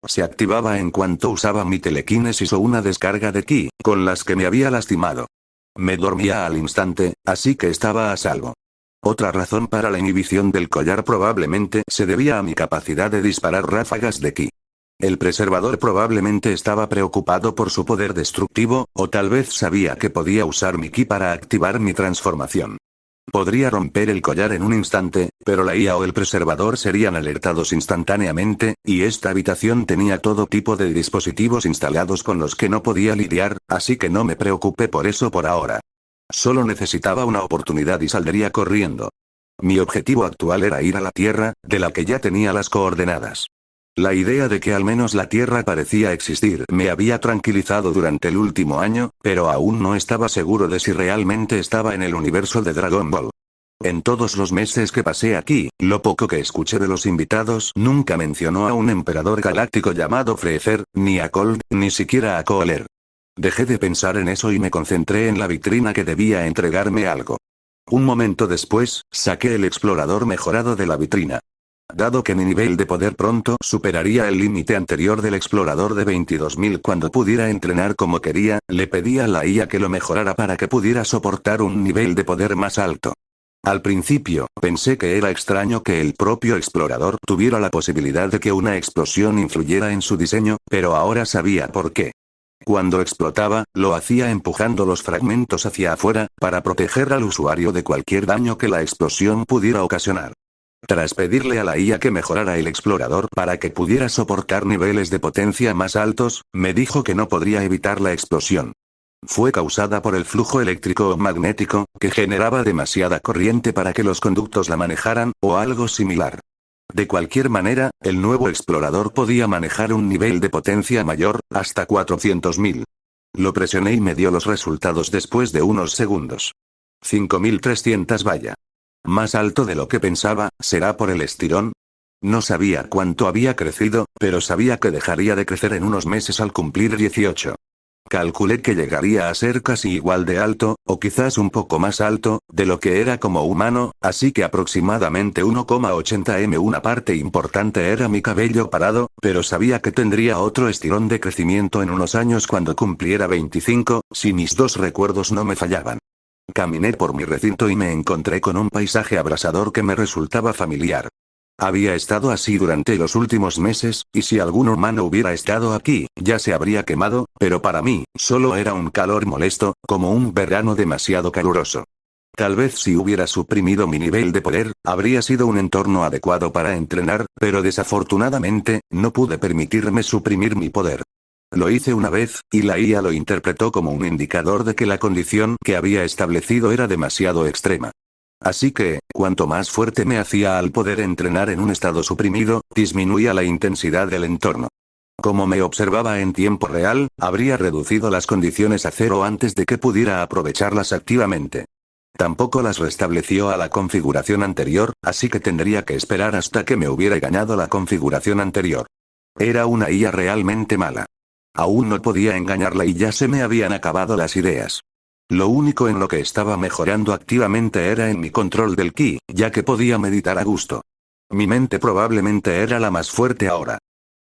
Se activaba en cuanto usaba mi telequinesis o una descarga de ki, con las que me había lastimado. Me dormía al instante, así que estaba a salvo. Otra razón para la inhibición del collar probablemente se debía a mi capacidad de disparar ráfagas de ki. El preservador probablemente estaba preocupado por su poder destructivo, o tal vez sabía que podía usar mi ki para activar mi transformación. Podría romper el collar en un instante, pero la IA o el preservador serían alertados instantáneamente, y esta habitación tenía todo tipo de dispositivos instalados con los que no podía lidiar, así que no me preocupé por eso por ahora. Solo necesitaba una oportunidad y saldría corriendo. Mi objetivo actual era ir a la Tierra, de la que ya tenía las coordenadas. La idea de que al menos la Tierra parecía existir me había tranquilizado durante el último año, pero aún no estaba seguro de si realmente estaba en el universo de Dragon Ball. En todos los meses que pasé aquí, lo poco que escuché de los invitados nunca mencionó a un emperador galáctico llamado Freezer, ni a Cold, ni siquiera a Cooler. Dejé de pensar en eso y me concentré en la vitrina que debía entregarme algo. Un momento después, saqué el explorador mejorado de la vitrina. Dado que mi nivel de poder pronto superaría el límite anterior del explorador de 22.000 cuando pudiera entrenar como quería, le pedí a la IA que lo mejorara para que pudiera soportar un nivel de poder más alto. Al principio, pensé que era extraño que el propio explorador tuviera la posibilidad de que una explosión influyera en su diseño, pero ahora sabía por qué. Cuando explotaba, lo hacía empujando los fragmentos hacia afuera, para proteger al usuario de cualquier daño que la explosión pudiera ocasionar. Tras pedirle a la IA que mejorara el explorador para que pudiera soportar niveles de potencia más altos, me dijo que no podría evitar la explosión. Fue causada por el flujo eléctrico o magnético, que generaba demasiada corriente para que los conductos la manejaran, o algo similar. De cualquier manera, el nuevo explorador podía manejar un nivel de potencia mayor, hasta 400.000. Lo presioné y me dio los resultados después de unos segundos. 5.300 vaya. Más alto de lo que pensaba, ¿será por el estirón? No sabía cuánto había crecido, pero sabía que dejaría de crecer en unos meses al cumplir 18. Calculé que llegaría a ser casi igual de alto, o quizás un poco más alto, de lo que era como humano, así que aproximadamente 1,80 m. Una parte importante era mi cabello parado, pero sabía que tendría otro estirón de crecimiento en unos años cuando cumpliera 25, si mis dos recuerdos no me fallaban. Caminé por mi recinto y me encontré con un paisaje abrasador que me resultaba familiar. Había estado así durante los últimos meses, y si algún humano hubiera estado aquí, ya se habría quemado, pero para mí, solo era un calor molesto, como un verano demasiado caluroso. Tal vez si hubiera suprimido mi nivel de poder, habría sido un entorno adecuado para entrenar, pero desafortunadamente, no pude permitirme suprimir mi poder. Lo hice una vez, y la IA lo interpretó como un indicador de que la condición que había establecido era demasiado extrema. Así que, cuanto más fuerte me hacía al poder entrenar en un estado suprimido, disminuía la intensidad del entorno. Como me observaba en tiempo real, habría reducido las condiciones a cero antes de que pudiera aprovecharlas activamente. Tampoco las restableció a la configuración anterior, así que tendría que esperar hasta que me hubiera ganado la configuración anterior. Era una IA realmente mala. Aún no podía engañarla y ya se me habían acabado las ideas. Lo único en lo que estaba mejorando activamente era en mi control del ki, ya que podía meditar a gusto. Mi mente probablemente era la más fuerte ahora.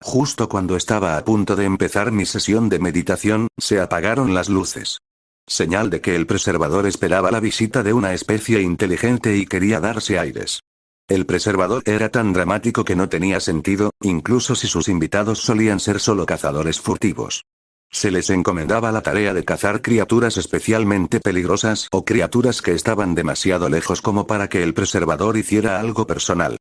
Justo cuando estaba a punto de empezar mi sesión de meditación, se apagaron las luces. Señal de que el preservador esperaba la visita de una especie inteligente y quería darse aires. El preservador era tan dramático que no tenía sentido, incluso si sus invitados solían ser solo cazadores furtivos. Se les encomendaba la tarea de cazar criaturas especialmente peligrosas o criaturas que estaban demasiado lejos como para que el preservador hiciera algo personal.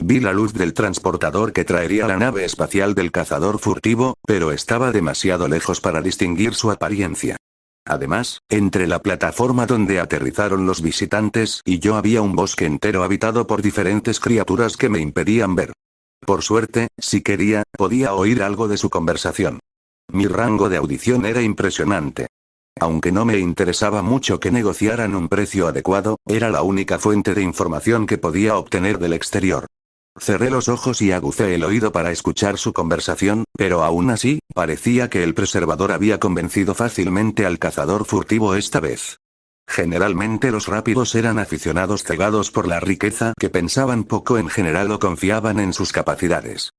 Vi la luz del transportador que traería la nave espacial del cazador furtivo, pero estaba demasiado lejos para distinguir su apariencia. Además, entre la plataforma donde aterrizaron los visitantes y yo había un bosque entero habitado por diferentes criaturas que me impedían ver. Por suerte, si quería, podía oír algo de su conversación. Mi rango de audición era impresionante. Aunque no me interesaba mucho que negociaran un precio adecuado, era la única fuente de información que podía obtener del exterior. Cerré los ojos y agucé el oído para escuchar su conversación, pero aún así, parecía que el preservador había convencido fácilmente al cazador furtivo esta vez. Generalmente los rápidos eran aficionados cegados por la riqueza que pensaban poco en general o confiaban en sus capacidades.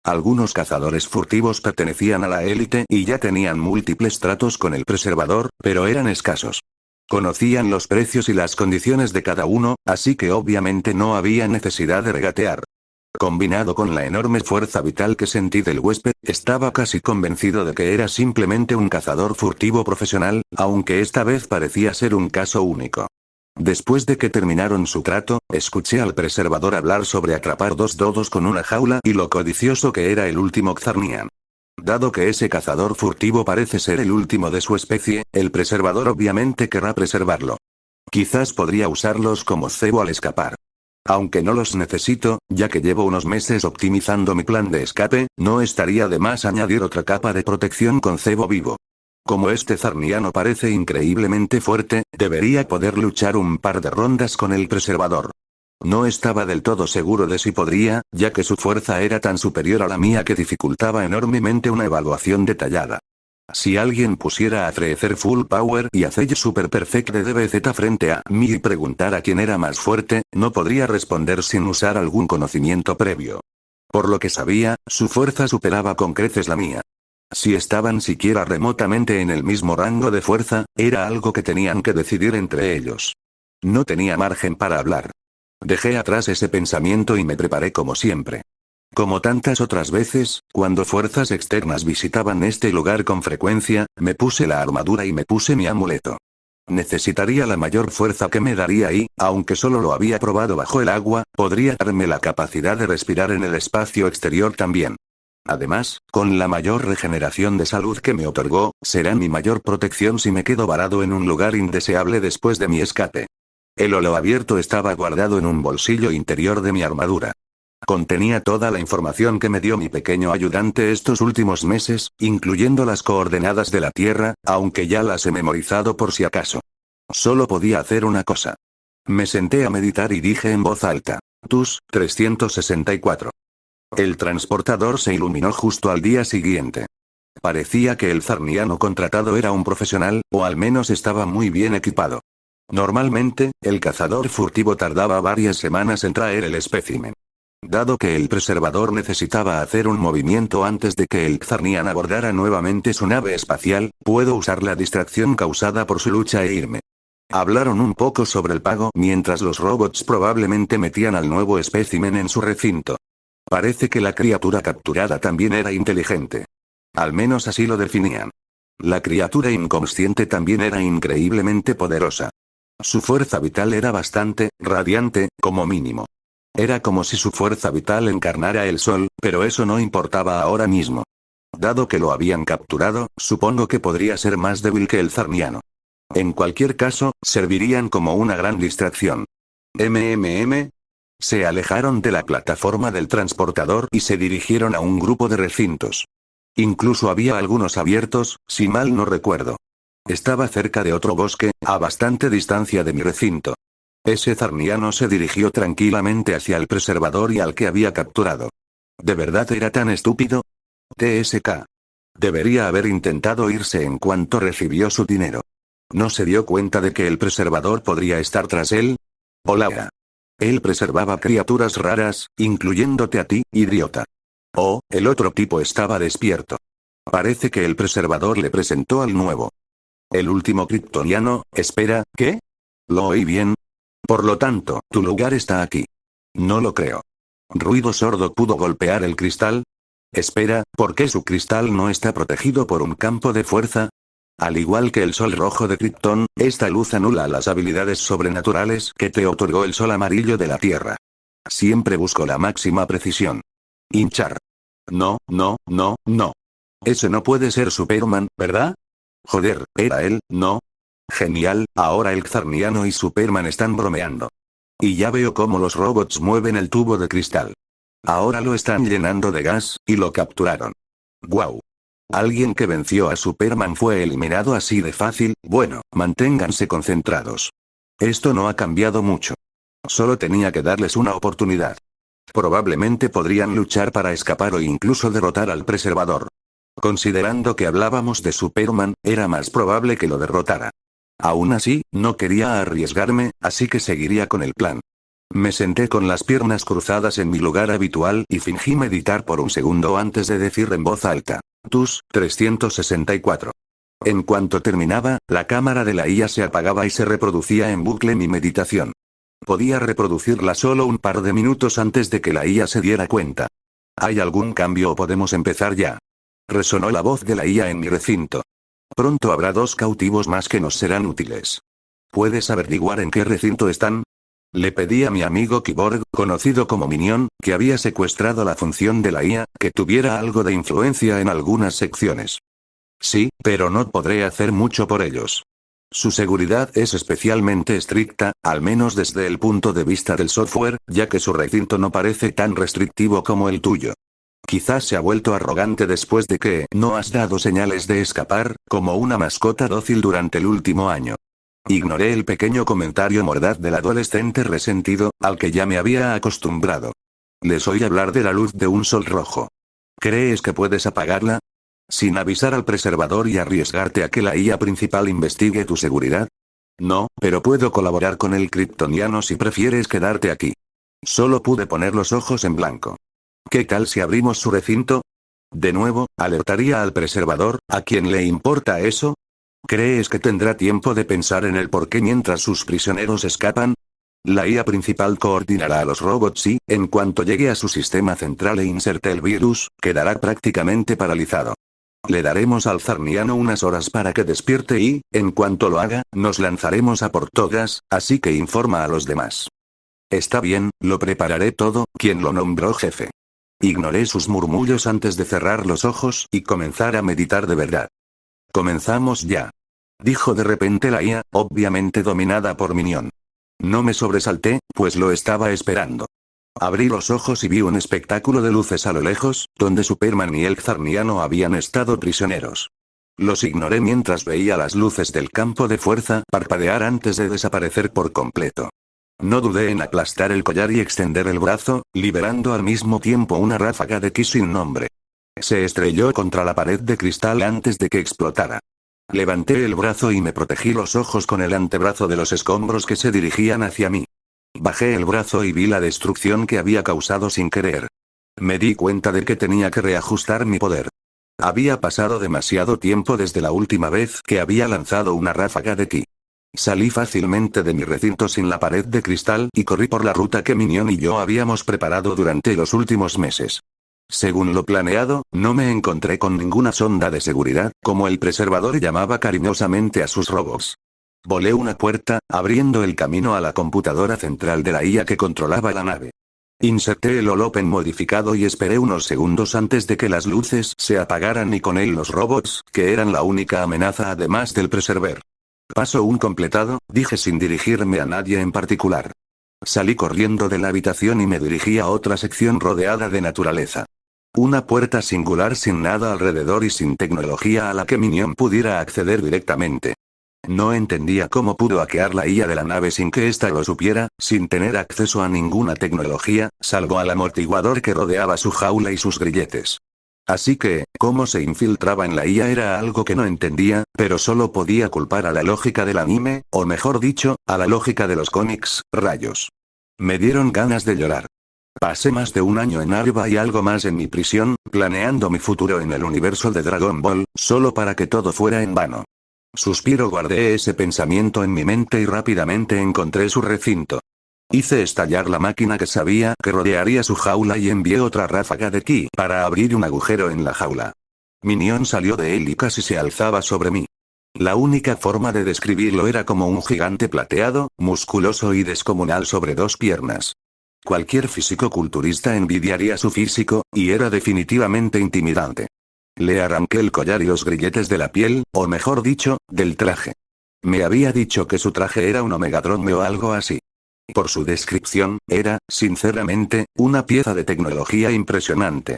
Algunos cazadores furtivos pertenecían a la élite y ya tenían múltiples tratos con el preservador, pero eran escasos. Conocían los precios y las condiciones de cada uno, así que obviamente no había necesidad de regatear. Combinado con la enorme fuerza vital que sentí del huésped, estaba casi convencido de que era simplemente un cazador furtivo profesional, aunque esta vez parecía ser un caso único. Después de que terminaron su trato, escuché al preservador hablar sobre atrapar 2 dodos con una jaula y lo codicioso que era el último Xarnian. Dado que ese cazador furtivo parece ser el último de su especie, el preservador obviamente querrá preservarlo. Quizás podría usarlos como cebo al escapar. Aunque no los necesito, ya que llevo unos meses optimizando mi plan de escape, no estaría de más añadir otra capa de protección con cebo vivo. Como este Xarniano parece increíblemente fuerte, debería poder luchar un par de rondas con el preservador. No estaba del todo seguro de si podría, ya que su fuerza era tan superior a la mía que dificultaba enormemente una evaluación detallada. Si alguien pusiera a ofrecer Full Power y a Cell Super Perfect de DBZ frente a mí y preguntara quién era más fuerte, no podría responder sin usar algún conocimiento previo. Por lo que sabía, su fuerza superaba con creces la mía. Si estaban siquiera remotamente en el mismo rango de fuerza, era algo que tenían que decidir entre ellos. No tenía margen para hablar. Dejé atrás ese pensamiento y me preparé como siempre. Como tantas otras veces, cuando fuerzas externas visitaban este lugar con frecuencia, me puse la armadura y me puse mi amuleto. Necesitaría la mayor fuerza que me daría y, aunque solo lo había probado bajo el agua, podría darme la capacidad de respirar en el espacio exterior también. Además, con la mayor regeneración de salud que me otorgó, será mi mayor protección si me quedo varado en un lugar indeseable después de mi escape. El holo abierto estaba guardado en un bolsillo interior de mi armadura. Contenía toda la información que me dio mi pequeño ayudante estos últimos meses, incluyendo las coordenadas de la Tierra, aunque ya las he memorizado por si acaso. Solo podía hacer una cosa. Me senté a meditar y dije en voz alta: TUS, 364. El transportador se iluminó justo al día siguiente. Parecía que el zarniano contratado era un profesional, o al menos estaba muy bien equipado. Normalmente, el cazador furtivo tardaba varias semanas en traer el espécimen. Dado que el preservador necesitaba hacer un movimiento antes de que el Xarnian abordara nuevamente su nave espacial, puedo usar la distracción causada por su lucha e irme. Hablaron un poco sobre el pago mientras los robots probablemente metían al nuevo espécimen en su recinto. Parece que la criatura capturada también era inteligente. Al menos así lo definían. La criatura inconsciente también era increíblemente poderosa. Su fuerza vital era bastante radiante, como mínimo. Era como si su fuerza vital encarnara el sol, pero eso no importaba ahora mismo. Dado que lo habían capturado, supongo que podría ser más débil que el zarniano. En cualquier caso, servirían como una gran distracción. Se alejaron de la plataforma del transportador y se dirigieron a un grupo de recintos. Incluso había algunos abiertos, si mal no recuerdo. Estaba cerca de otro bosque, a bastante distancia de mi recinto. Ese zarniano se dirigió tranquilamente hacia el preservador y al que había capturado. ¿De verdad era tan estúpido? TSK. Debería haber intentado irse en cuanto recibió su dinero. ¿No se dio cuenta de que el preservador podría estar tras él? Hola. Él preservaba criaturas raras, incluyéndote a ti, idiota. Oh, el otro tipo estaba despierto. Parece que el preservador le presentó al nuevo. El último kryptoniano, espera, ¿qué? ¿Lo oí bien? Por lo tanto, tu lugar está aquí. No lo creo. ¿Ruido sordo pudo golpear el cristal? Espera, ¿por qué su cristal no está protegido por un campo de fuerza? Al igual que el sol rojo de Krypton, esta luz anula las habilidades sobrenaturales que te otorgó el sol amarillo de la Tierra. Siempre busco la máxima precisión. Hinchar. No. Ese no puede ser Superman, ¿verdad? Joder, era él, ¿no? Genial, ahora el Xarniano y Superman están bromeando. Y ya veo cómo los robots mueven el tubo de cristal. Ahora lo están llenando de gas, y lo capturaron. ¡Guau! Alguien que venció a Superman fue eliminado así de fácil. Bueno, manténganse concentrados. Esto no ha cambiado mucho. Solo tenía que darles una oportunidad. Probablemente podrían luchar para escapar o incluso derrotar al preservador. Considerando que hablábamos de Superman, era más probable que lo derrotara. Aún así, no quería arriesgarme, así que seguiría con el plan. Me senté con las piernas cruzadas en mi lugar habitual y fingí meditar por un segundo antes de decir en voz alta: TUS, 364. En cuanto terminaba, la cámara de la IA se apagaba y se reproducía en bucle mi meditación. Podía reproducirla solo un par de minutos antes de que la IA se diera cuenta. ¿Hay algún cambio o podemos empezar ya? Resonó la voz de la IA en mi recinto. Pronto habrá 2 cautivos más que nos serán útiles. ¿Puedes averiguar en qué recinto están? Le pedí a mi amigo Kyborg, conocido como Minion, que había secuestrado la función de la IA, que tuviera algo de influencia en algunas secciones. Sí, pero no podré hacer mucho por ellos. Su seguridad es especialmente estricta, al menos desde el punto de vista del software, ya que su recinto no parece tan restrictivo como el tuyo. Quizás se ha vuelto arrogante después de que no has dado señales de escapar, como una mascota dócil durante el último año. Ignoré el pequeño comentario mordaz del adolescente resentido, al que ya me había acostumbrado. Les oí hablar de la luz de un sol rojo. ¿Crees que puedes apagarla? ¿Sin avisar al preservador y arriesgarte a que la IA principal investigue tu seguridad? No, pero puedo colaborar con el kryptoniano si prefieres quedarte aquí. Solo pude poner los ojos en blanco. ¿Qué tal si abrimos su recinto? De nuevo, alertaría al preservador, ¿a quién le importa eso? ¿Crees que tendrá tiempo de pensar en el porqué mientras sus prisioneros escapan? La IA principal coordinará a los robots y, en cuanto llegue a su sistema central e inserte el virus, quedará prácticamente paralizado. Le daremos al Zarniano unas horas para que despierte y, en cuanto lo haga, nos lanzaremos a por todas, así que informa a los demás. Está bien, lo prepararé todo, quien lo nombró jefe. Ignoré sus murmullos antes de cerrar los ojos y comenzar a meditar de verdad. Comenzamos ya. Dijo de repente la IA, obviamente dominada por Minion. No me sobresalté, pues lo estaba esperando. Abrí los ojos y vi un espectáculo de luces a lo lejos, donde Superman y el Zarniano habían estado prisioneros. Los ignoré mientras veía las luces del campo de fuerza parpadear antes de desaparecer por completo. No dudé en aplastar el collar y extender el brazo, liberando al mismo tiempo una ráfaga de ki sin nombre. Se estrelló contra la pared de cristal antes de que explotara. Levanté el brazo y me protegí los ojos con el antebrazo de los escombros que se dirigían hacia mí. Bajé el brazo y vi la destrucción que había causado sin querer. Me di cuenta de que tenía que reajustar mi poder. Había pasado demasiado tiempo desde la última vez que había lanzado una ráfaga de ki. Salí fácilmente de mi recinto sin la pared de cristal y corrí por la ruta que Minion y yo habíamos preparado durante los últimos meses. Según lo planeado, no me encontré con ninguna sonda de seguridad, como el preservador llamaba cariñosamente a sus robots. Volé una puerta, abriendo el camino a la computadora central de la IA que controlaba la nave. Inserté el holopen modificado y esperé unos segundos antes de que las luces se apagaran y con él los robots, que eran la única amenaza además del preserver. Paso 1 completado, dije sin dirigirme a nadie en particular. Salí corriendo de la habitación y me dirigí a otra sección rodeada de naturaleza. Una puerta singular sin nada alrededor y sin tecnología a la que Minion pudiera acceder directamente. No entendía cómo pudo hackear la IA de la nave sin que ésta lo supiera, sin tener acceso a ninguna tecnología, salvo al amortiguador que rodeaba su jaula y sus grilletes. Así que, cómo se infiltraba en la IA era algo que no entendía, pero solo podía culpar a la lógica del anime, o mejor dicho, a la lógica de los cómics, rayos. Me dieron ganas de llorar. Pasé más de un año en Arba y algo más en mi prisión, planeando mi futuro en el universo de Dragon Ball, solo para que todo fuera en vano. Suspiro, guardé ese pensamiento en mi mente y rápidamente encontré su recinto. Hice estallar la máquina que sabía que rodearía su jaula y envié otra ráfaga de ki para abrir un agujero en la jaula. Minion salió de él y casi se alzaba sobre mí. La única forma de describirlo era como un gigante plateado, musculoso y descomunal sobre dos piernas. Cualquier físico-culturista envidiaría su físico, y era definitivamente intimidante. Le arranqué el collar y los grilletes de la piel, o mejor dicho, del traje. Me había dicho que su traje era un Omegatron o algo así. Por su descripción, era, sinceramente, una pieza de tecnología impresionante.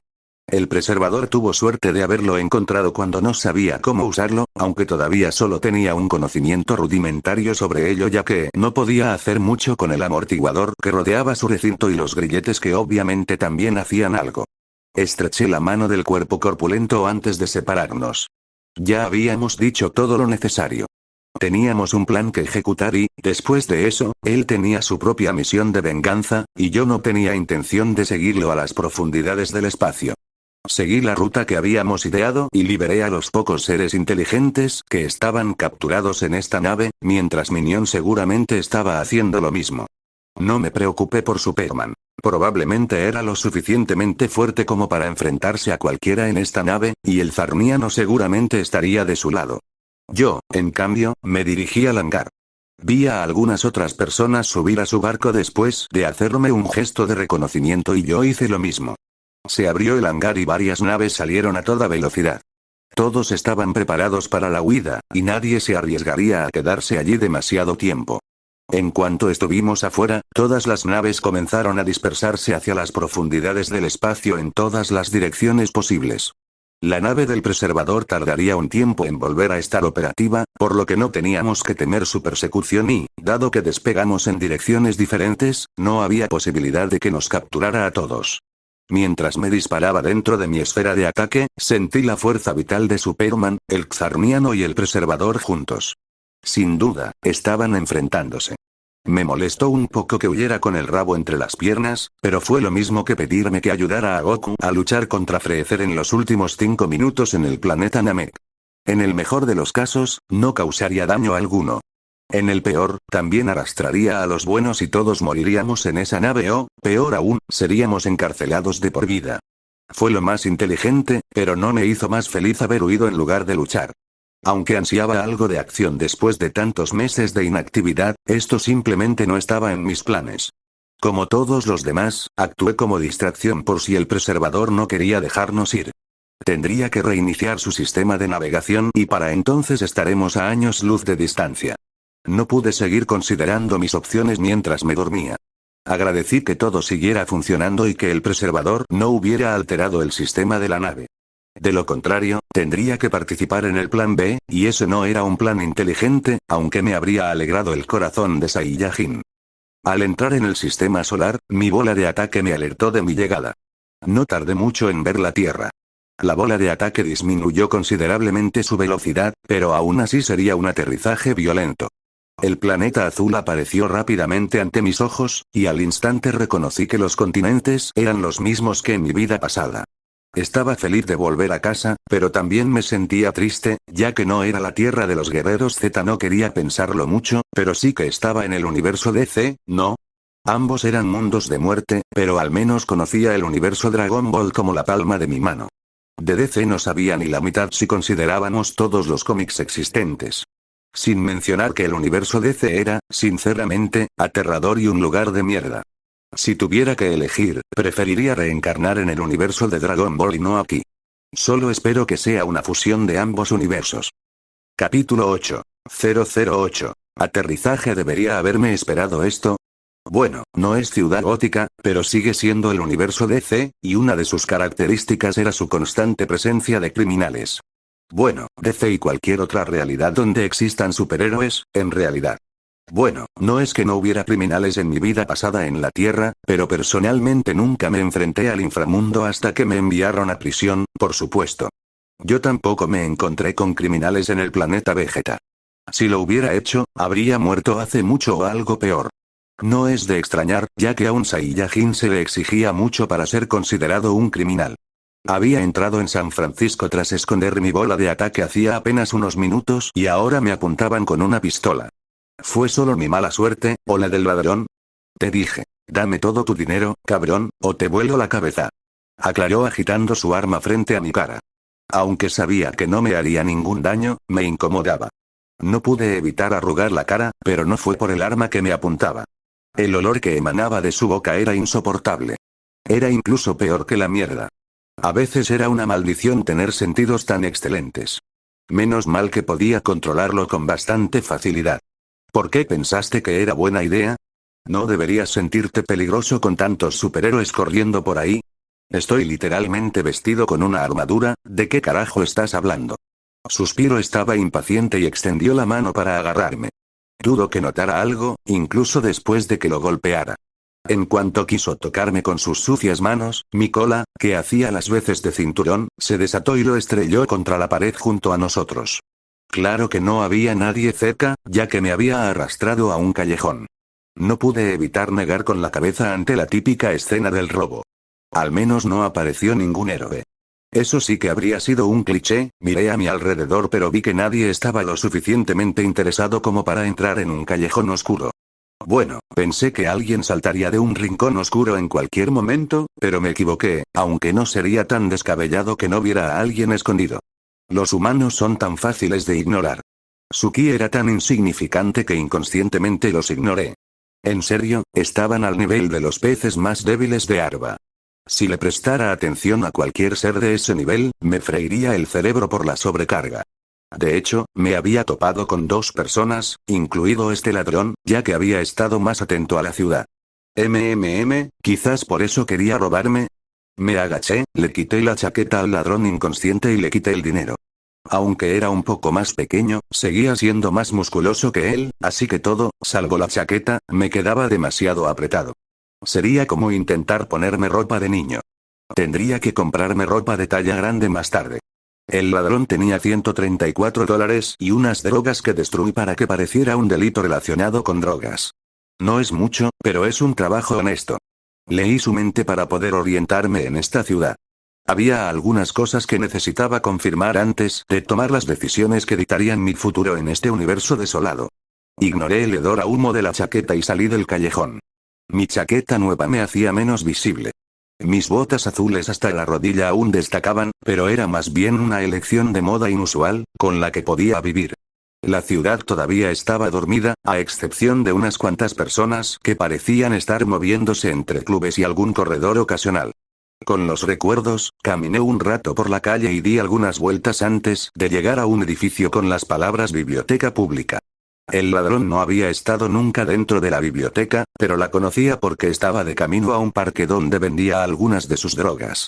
El preservador tuvo suerte de haberlo encontrado cuando no sabía cómo usarlo, aunque todavía solo tenía un conocimiento rudimentario sobre ello ya que no podía hacer mucho con el amortiguador que rodeaba su recinto y los grilletes que obviamente también hacían algo. Estreché la mano del cuerpo corpulento antes de separarnos. Ya habíamos dicho todo lo necesario. Teníamos un plan que ejecutar y, después de eso, él tenía su propia misión de venganza, y yo no tenía intención de seguirlo a las profundidades del espacio. Seguí la ruta que habíamos ideado y liberé a los pocos seres inteligentes que estaban capturados en esta nave, mientras Minion seguramente estaba haciendo lo mismo. No me preocupé por Superman. Probablemente era lo suficientemente fuerte como para enfrentarse a cualquiera en esta nave, y el Zarniano seguramente estaría de su lado. Yo, en cambio, me dirigí al hangar. Vi a algunas otras personas subir a su barco después de hacerme un gesto de reconocimiento y yo hice lo mismo. Se abrió el hangar y varias naves salieron a toda velocidad. Todos estaban preparados para la huida, y nadie se arriesgaría a quedarse allí demasiado tiempo. En cuanto estuvimos afuera, todas las naves comenzaron a dispersarse hacia las profundidades del espacio en todas las direcciones posibles. La nave del preservador tardaría un tiempo en volver a estar operativa, por lo que no teníamos que temer su persecución y, dado que despegamos en direcciones diferentes, no había posibilidad de que nos capturara a todos. Mientras me disparaba dentro de mi esfera de ataque, sentí la fuerza vital de Superman, el Xarniano y el Preservador juntos. Sin duda, estaban enfrentándose. Me molestó un poco que huyera con el rabo entre las piernas, pero fue lo mismo que pedirme que ayudara a Goku a luchar contra Freezer en los últimos 5 minutos en el planeta Namek. En el mejor de los casos, no causaría daño alguno. En el peor, también arrastraría a los buenos y todos moriríamos en esa nave o, peor aún, seríamos encarcelados de por vida. Fue lo más inteligente, pero no me hizo más feliz haber huido en lugar de luchar. Aunque ansiaba algo de acción después de tantos meses de inactividad, esto simplemente no estaba en mis planes. Como todos los demás, actué como distracción por si el preservador no quería dejarnos ir. Tendría que reiniciar su sistema de navegación y para entonces estaremos a años luz de distancia. No pude seguir considerando mis opciones mientras me dormía. Agradecí que todo siguiera funcionando y que el preservador no hubiera alterado el sistema de la nave. De lo contrario, tendría que participar en el plan B, y ese no era un plan inteligente, aunque me habría alegrado el corazón de Saiyajin. Al entrar en el sistema solar, mi bola de ataque me alertó de mi llegada. No tardé mucho en ver la Tierra. La bola de ataque disminuyó considerablemente su velocidad, pero aún así sería un aterrizaje violento. El planeta azul apareció rápidamente ante mis ojos, y al instante reconocí que los continentes eran los mismos que en mi vida pasada. Estaba feliz de volver a casa, pero también me sentía triste, ya que no era la tierra de los guerreros Z. No quería pensarlo mucho, pero sí que estaba en el universo DC, ¿no? Ambos eran mundos de muerte, pero al menos conocía el universo Dragon Ball como la palma de mi mano. De DC no sabía ni la mitad si considerábamos todos los cómics existentes. Sin mencionar que el universo DC era, sinceramente, aterrador y un lugar de mierda. Si tuviera que elegir, preferiría reencarnar en el universo de Dragon Ball y no aquí. Solo espero que sea una fusión de ambos universos. Capítulo 8. 008. Aterrizaje. ¿Debería haberme esperado esto? Bueno, no es Ciudad Gótica, pero sigue siendo el universo DC, y una de sus características era su constante presencia de criminales. Bueno, DC y cualquier otra realidad donde existan superhéroes, en realidad. Bueno, no es que no hubiera criminales en mi vida pasada en la Tierra, pero personalmente nunca me enfrenté al inframundo hasta que me enviaron a prisión, por supuesto. Yo tampoco me encontré con criminales en el planeta Vegeta. Si lo hubiera hecho, habría muerto hace mucho o algo peor. No es de extrañar, ya que a un Saiyajin se le exigía mucho para ser considerado un criminal. Había entrado en San Francisco tras esconder mi bola de ataque hacía apenas unos minutos y ahora me apuntaban con una pistola. ¿Fue solo mi mala suerte, o la del ladrón? Te dije, dame todo tu dinero, cabrón, o te vuelo la cabeza. Aclaró agitando su arma frente a mi cara. Aunque sabía que no me haría ningún daño, me incomodaba. No pude evitar arrugar la cara, pero no fue por el arma que me apuntaba. El olor que emanaba de su boca era insoportable. Era incluso peor que la mierda. A veces era una maldición tener sentidos tan excelentes. Menos mal que podía controlarlo con bastante facilidad. ¿Por qué pensaste que era buena idea? ¿No deberías sentirte peligroso con tantos superhéroes corriendo por ahí? Estoy literalmente vestido con una armadura, ¿de qué carajo estás hablando? Suspiro. Estaba impaciente y extendió la mano para agarrarme. Dudo que notara algo, incluso después de que lo golpeara. En cuanto quiso tocarme con sus sucias manos, mi cola, que hacía las veces de cinturón, se desató y lo estrelló contra la pared junto a nosotros. Claro que no había nadie cerca, ya que me había arrastrado a un callejón. No pude evitar negar con la cabeza ante la típica escena del robo. Al menos no apareció ningún héroe. Eso sí que habría sido un cliché. Miré a mi alrededor pero vi que nadie estaba lo suficientemente interesado como para entrar en un callejón oscuro. Bueno, pensé que alguien saltaría de un rincón oscuro en cualquier momento, pero me equivoqué, aunque no sería tan descabellado que no viera a alguien escondido. Los humanos son tan fáciles de ignorar. Su ki era tan insignificante que inconscientemente los ignoré. En serio, estaban al nivel de los peces más débiles de Arba. Si le prestara atención a cualquier ser de ese nivel, me freiría el cerebro por la sobrecarga. De hecho, me había topado con 2 personas, incluido este ladrón, ya que había estado más atento a la ciudad. Quizás por eso quería robarme. Me agaché, le quité la chaqueta al ladrón inconsciente y le quité el dinero. Aunque era un poco más pequeño, seguía siendo más musculoso que él, así que todo, salvo la chaqueta, me quedaba demasiado apretado. Sería como intentar ponerme ropa de niño. Tendría que comprarme ropa de talla grande más tarde. El ladrón tenía $134 y unas drogas que destruí para que pareciera un delito relacionado con drogas. No es mucho, pero es un trabajo honesto. Leí su mente para poder orientarme en esta ciudad. Había algunas cosas que necesitaba confirmar antes de tomar las decisiones que dictarían mi futuro en este universo desolado. Ignoré el hedor a humo de la chaqueta y salí del callejón. Mi chaqueta nueva me hacía menos visible. Mis botas azules hasta la rodilla aún destacaban, pero era más bien una elección de moda inusual, con la que podía vivir. La ciudad todavía estaba dormida, a excepción de unas cuantas personas que parecían estar moviéndose entre clubes y algún corredor ocasional. Con los recuerdos, caminé un rato por la calle y di algunas vueltas antes de llegar a un edificio con las palabras biblioteca pública. El ladrón no había estado nunca dentro de la biblioteca, pero la conocía porque estaba de camino a un parque donde vendía algunas de sus drogas.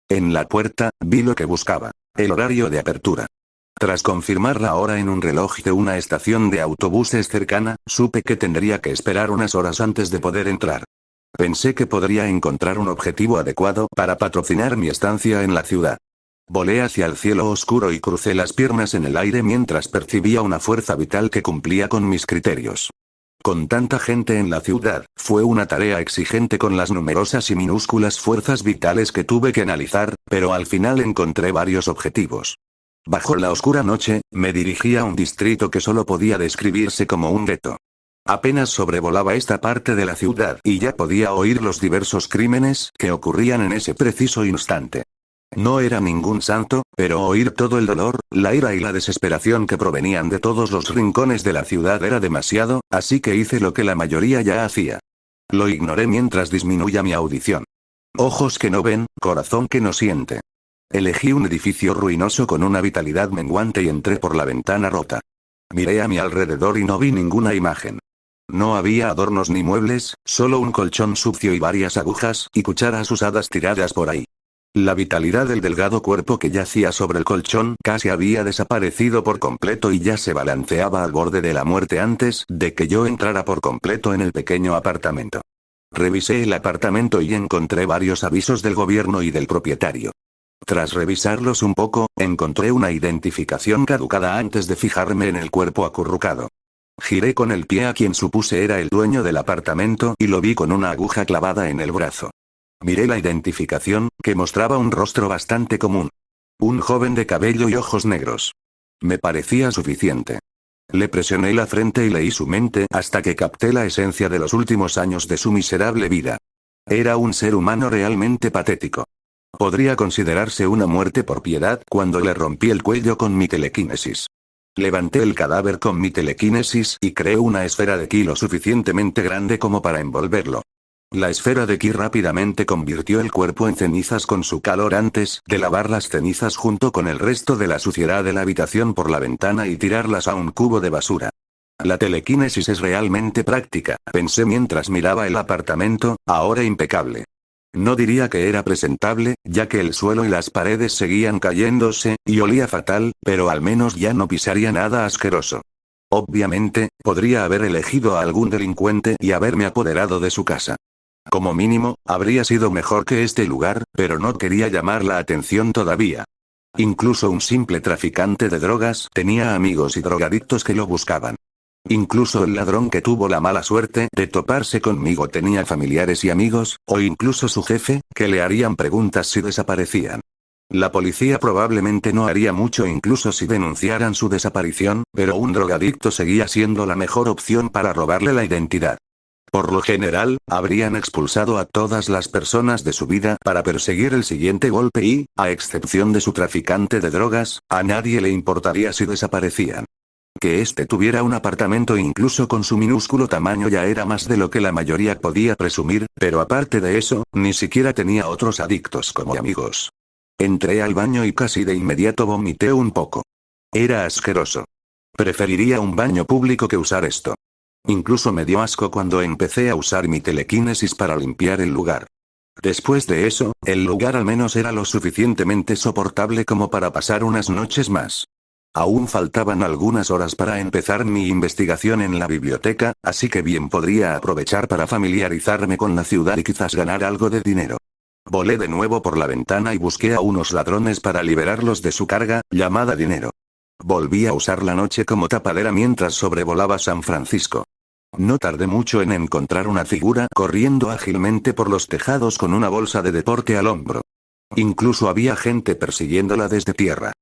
En la puerta, vi lo que buscaba: el horario de apertura. Tras confirmar la hora en un reloj de una estación de autobuses cercana, supe que tendría que esperar unas horas antes de poder entrar. Pensé que podría encontrar un objetivo adecuado para patrocinar mi estancia en la ciudad. Volé hacia el cielo oscuro y crucé las piernas en el aire mientras percibía una fuerza vital que cumplía con mis criterios. Con tanta gente en la ciudad, fue una tarea exigente con las numerosas y minúsculas fuerzas vitales que tuve que analizar, pero al final encontré varios objetivos. Bajo la oscura noche, me dirigí a un distrito que solo podía describirse como un gueto. Apenas sobrevolaba esta parte de la ciudad y ya podía oír los diversos crímenes que ocurrían en ese preciso instante. No era ningún santo, pero oír todo el dolor, la ira y la desesperación que provenían de todos los rincones de la ciudad era demasiado, así que hice lo que la mayoría ya hacía. Lo ignoré mientras disminuía mi audición. Ojos que no ven, corazón que no siente. Elegí un edificio ruinoso con una vitalidad menguante y entré por la ventana rota. Miré a mi alrededor y no vi ninguna imagen. No había adornos ni muebles, solo un colchón sucio y varias agujas y cucharas usadas tiradas por ahí. La vitalidad del delgado cuerpo que yacía sobre el colchón casi había desaparecido por completo y ya se balanceaba al borde de la muerte antes de que yo entrara por completo en el pequeño apartamento. Revisé el apartamento y encontré varios avisos del gobierno y del propietario. Tras revisarlos un poco, encontré una identificación caducada antes de fijarme en el cuerpo acurrucado. Giré con el pie a quien supuse era el dueño del apartamento y lo vi con una aguja clavada en el brazo. Miré la identificación, que mostraba un rostro bastante común. Un joven de cabello y ojos negros. Me parecía suficiente. Le presioné la frente y leí su mente hasta que capté la esencia de los últimos años de su miserable vida. Era un ser humano realmente patético. Podría considerarse una muerte por piedad cuando le rompí el cuello con mi telequinesis. Levanté el cadáver con mi telequinesis y creé una esfera de ki lo suficientemente grande como para envolverlo. La esfera de ki rápidamente convirtió el cuerpo en cenizas con su calor antes de lavar las cenizas junto con el resto de la suciedad de la habitación por la ventana y tirarlas a un cubo de basura. La telequinesis es realmente práctica, pensé mientras miraba el apartamento, ahora impecable. No diría que era presentable, ya que el suelo y las paredes seguían cayéndose, y olía fatal, pero al menos ya no pisaría nada asqueroso. Obviamente, podría haber elegido a algún delincuente y haberme apoderado de su casa. Como mínimo, habría sido mejor que este lugar, pero no quería llamar la atención todavía. Incluso un simple traficante de drogas tenía amigos y drogadictos que lo buscaban. Incluso el ladrón que tuvo la mala suerte de toparse conmigo tenía familiares y amigos, o incluso su jefe, que le harían preguntas si desaparecían. La policía probablemente no haría mucho incluso si denunciaran su desaparición, pero un drogadicto seguía siendo la mejor opción para robarle la identidad. Por lo general, habrían expulsado a todas las personas de su vida para perseguir el siguiente golpe y, a excepción de su traficante de drogas, a nadie le importaría si desaparecían. Que este tuviera un apartamento incluso con su minúsculo tamaño ya era más de lo que la mayoría podía presumir, pero aparte de eso, ni siquiera tenía otros adictos como amigos. Entré al baño y casi de inmediato vomité un poco. Era asqueroso. Preferiría un baño público que usar esto. Incluso me dio asco cuando empecé a usar mi telequinesis para limpiar el lugar. Después de eso, el lugar al menos era lo suficientemente soportable como para pasar unas noches más. Aún faltaban algunas horas para empezar mi investigación en la biblioteca, así que bien podría aprovechar para familiarizarme con la ciudad y quizás ganar algo de dinero. Volé de nuevo por la ventana y busqué a unos ladrones para liberarlos de su carga, llamada dinero. Volví a usar la noche como tapadera mientras sobrevolaba San Francisco. No tardé mucho en encontrar una figura corriendo ágilmente por los tejados con una bolsa de deporte al hombro. Incluso había gente persiguiéndola desde tierra.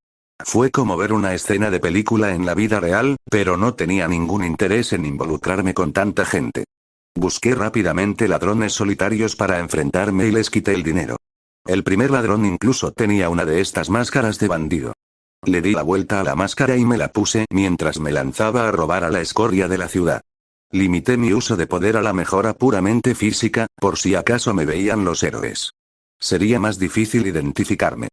Fue como ver una escena de película en la vida real, pero no tenía ningún interés en involucrarme con tanta gente. Busqué rápidamente ladrones solitarios para enfrentarme y les quité el dinero. El primer ladrón incluso tenía una de estas máscaras de bandido. Le di la vuelta a la máscara y me la puse mientras me lanzaba a robar a la escoria de la ciudad. Limité mi uso de poder a la mejora puramente física, por si acaso me veían los héroes. Sería más difícil identificarme.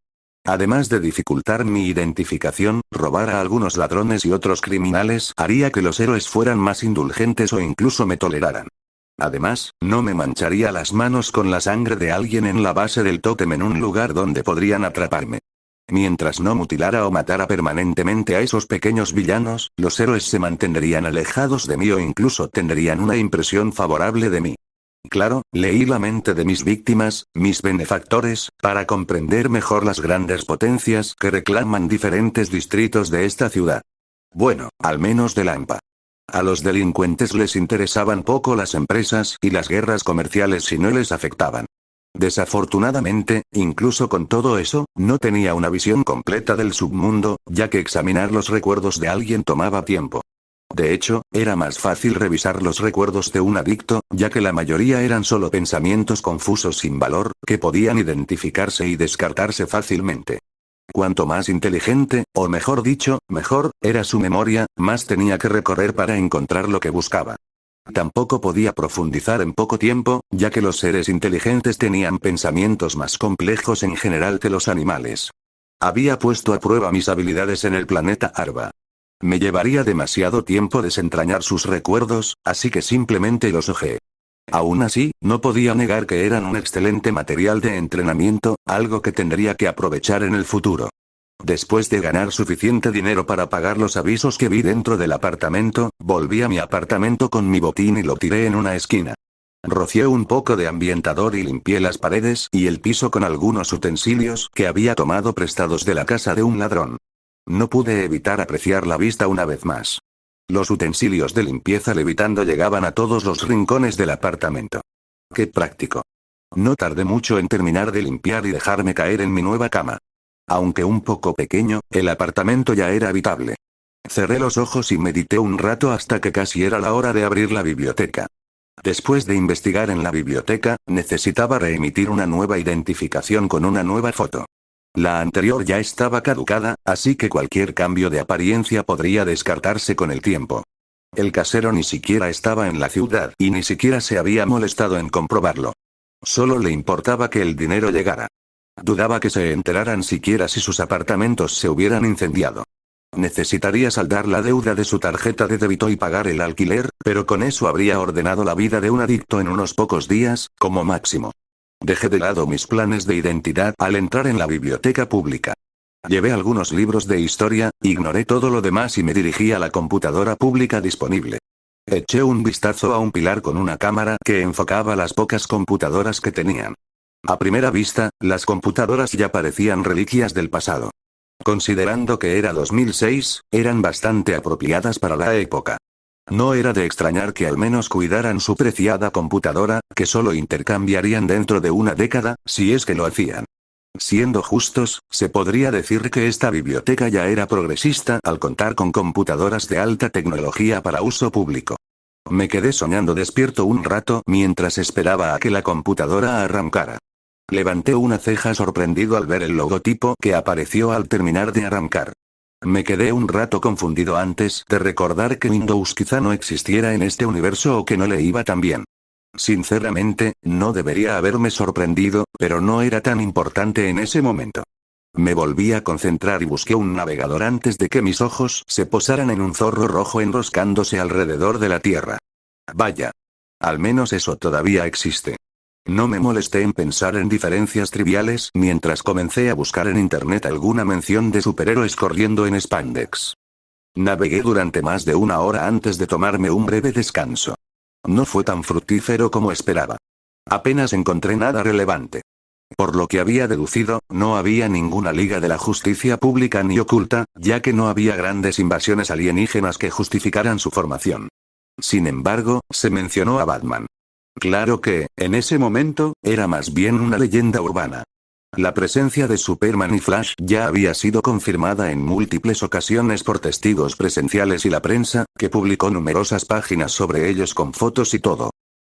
Además de dificultar mi identificación, robar a algunos ladrones y otros criminales haría que los héroes fueran más indulgentes o incluso me toleraran. Además, no me mancharía las manos con la sangre de alguien en la base del tótem en un lugar donde podrían atraparme. Mientras no mutilara o matara permanentemente a esos pequeños villanos, los héroes se mantendrían alejados de mí o incluso tendrían una impresión favorable de mí. Claro, leí la mente de mis víctimas, mis benefactores, para comprender mejor las grandes potencias que reclaman diferentes distritos de esta ciudad. Bueno, al menos de Lampa. A los delincuentes les interesaban poco las empresas y las guerras comerciales si no les afectaban. Desafortunadamente, incluso con todo eso, no tenía una visión completa del submundo, ya que examinar los recuerdos de alguien tomaba tiempo. De hecho, era más fácil revisar los recuerdos de un adicto, ya que la mayoría eran solo pensamientos confusos sin valor, que podían identificarse y descartarse fácilmente. Cuanto más inteligente, o mejor dicho, mejor, era su memoria, más tenía que recorrer para encontrar lo que buscaba. Tampoco podía profundizar en poco tiempo, ya que los seres inteligentes tenían pensamientos más complejos en general que los animales. Había puesto a prueba mis habilidades en el planeta Arba. Me llevaría demasiado tiempo desentrañar sus recuerdos, así que simplemente los hojeé. Aún así, no podía negar que eran un excelente material de entrenamiento, algo que tendría que aprovechar en el futuro. Después de ganar suficiente dinero para pagar los avisos que vi dentro del apartamento, volví a mi apartamento con mi botín y lo tiré en una esquina. Rocié un poco de ambientador y limpié las paredes y el piso con algunos utensilios que había tomado prestados de la casa de un ladrón. No pude evitar apreciar la vista una vez más. Los utensilios de limpieza levitando llegaban a todos los rincones del apartamento. ¡Qué práctico! No tardé mucho en terminar de limpiar y dejarme caer en mi nueva cama. Aunque un poco pequeño, el apartamento ya era habitable. Cerré los ojos y medité un rato hasta que casi era la hora de abrir la biblioteca. Después de investigar en la biblioteca, necesitaba reemitir una nueva identificación con una nueva foto. La anterior ya estaba caducada, así que cualquier cambio de apariencia podría descartarse con el tiempo. El casero ni siquiera estaba en la ciudad y ni siquiera se había molestado en comprobarlo. Solo le importaba que el dinero llegara. Dudaba que se enteraran siquiera si sus apartamentos se hubieran incendiado. Necesitaría saldar la deuda de su tarjeta de débito y pagar el alquiler, pero con eso habría ordenado la vida de un adicto en unos pocos días, como máximo. Dejé de lado mis planes de identidad al entrar en la biblioteca pública. Llevé algunos libros de historia, ignoré todo lo demás y me dirigí a la computadora pública disponible. Eché un vistazo a un pilar con una cámara que enfocaba las pocas computadoras que tenían. A primera vista, las computadoras ya parecían reliquias del pasado. Considerando que era 2006, eran bastante apropiadas para la época. No era de extrañar que al menos cuidaran su preciada computadora, que solo intercambiarían dentro de una década, si es que lo hacían. Siendo justos, se podría decir que esta biblioteca ya era progresista al contar con computadoras de alta tecnología para uso público. Me quedé soñando despierto un rato mientras esperaba a que la computadora arrancara. Levanté una ceja sorprendido al ver el logotipo que apareció al terminar de arrancar. Me quedé un rato confundido antes de recordar que Windows quizá no existiera en este universo o que no le iba tan bien. Sinceramente, no debería haberme sorprendido, pero no era tan importante en ese momento. Me volví a concentrar y busqué un navegador antes de que mis ojos se posaran en un zorro rojo enroscándose alrededor de la Tierra. Vaya. Al menos eso todavía existe. No me molesté en pensar en diferencias triviales mientras comencé a buscar en internet alguna mención de superhéroes corriendo en spandex. Navegué durante más de una hora antes de tomarme un breve descanso. No fue tan fructífero como esperaba. Apenas encontré nada relevante. Por lo que había deducido, no había ninguna Liga de la Justicia pública ni oculta, ya que no había grandes invasiones alienígenas que justificaran su formación. Sin embargo, se mencionó a Batman. Claro que, en ese momento, era más bien una leyenda urbana. La presencia de Superman y Flash ya había sido confirmada en múltiples ocasiones por testigos presenciales y la prensa, que publicó numerosas páginas sobre ellos con fotos y todo.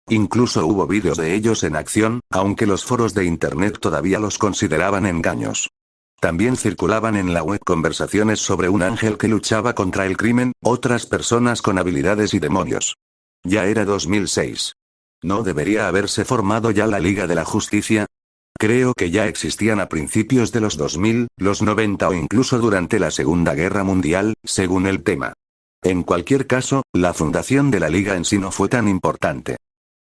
Incluso hubo vídeos de ellos en acción, aunque los foros de internet todavía los consideraban engaños. También circulaban en la web conversaciones sobre un ángel que luchaba contra el crimen, otras personas con habilidades y demonios. Ya era 2006. ¿No debería haberse formado ya la Liga de la Justicia? Creo que ya existían a principios de los 2000, los 90 o incluso durante la Segunda Guerra Mundial, según el tema. En cualquier caso, la fundación de la Liga en sí no fue tan importante.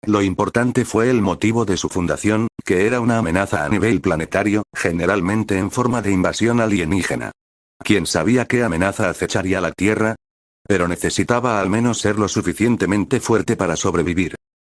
Lo importante fue el motivo de su fundación, que era una amenaza a nivel planetario, generalmente en forma de invasión alienígena. ¿Quién sabía qué amenaza acecharía la Tierra? Pero necesitaba al menos ser lo suficientemente fuerte para sobrevivir.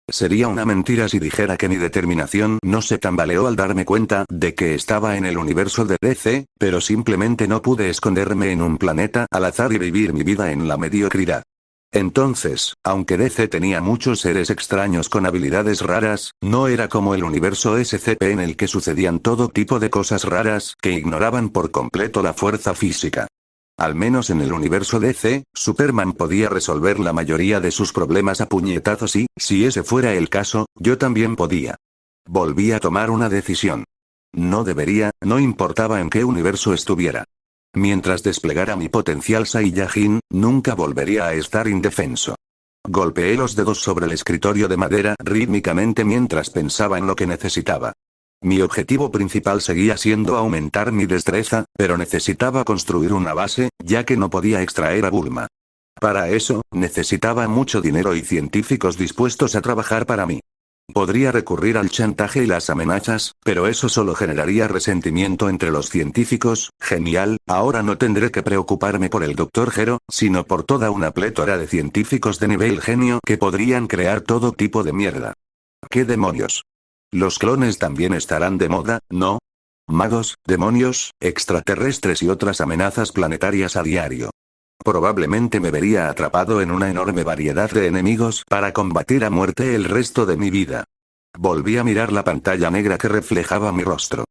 Sería una mentira si dijera que mi determinación no se tambaleó al darme cuenta de que estaba en el universo de DC, pero simplemente no pude esconderme en un planeta al azar y vivir mi vida en la mediocridad. Entonces, aunque DC tenía muchos seres extraños con habilidades raras, no era como el universo SCP en el que sucedían todo tipo de cosas raras que ignoraban por completo la fuerza física. Al menos en el universo DC, Superman podía resolver la mayoría de sus problemas a puñetazos y, si ese fuera el caso, yo también podía. Volví a tomar una decisión. No debería, no importaba en qué universo estuviera. Mientras desplegara mi potencial Saiyajin, nunca volvería a estar indefenso. Golpeé los dedos sobre el escritorio de madera rítmicamente mientras pensaba en lo que necesitaba. Mi objetivo principal seguía siendo aumentar mi destreza, pero necesitaba construir una base, ya que no podía extraer a Bulma. Para eso, necesitaba mucho dinero y científicos dispuestos a trabajar para mí. Podría recurrir al chantaje y las amenazas, pero eso solo generaría resentimiento entre los científicos. Genial, ahora no tendré que preocuparme por el Dr. Gero, sino por toda una plétora de científicos de nivel genio que podrían crear todo tipo de mierda. ¿Qué demonios? Los clones también estarán de moda, ¿no? Magos, demonios, extraterrestres y otras amenazas planetarias a diario. Probablemente me vería atrapado en una enorme variedad de enemigos para combatir a muerte el resto de mi vida. Volví a mirar la pantalla negra que reflejaba mi rostro.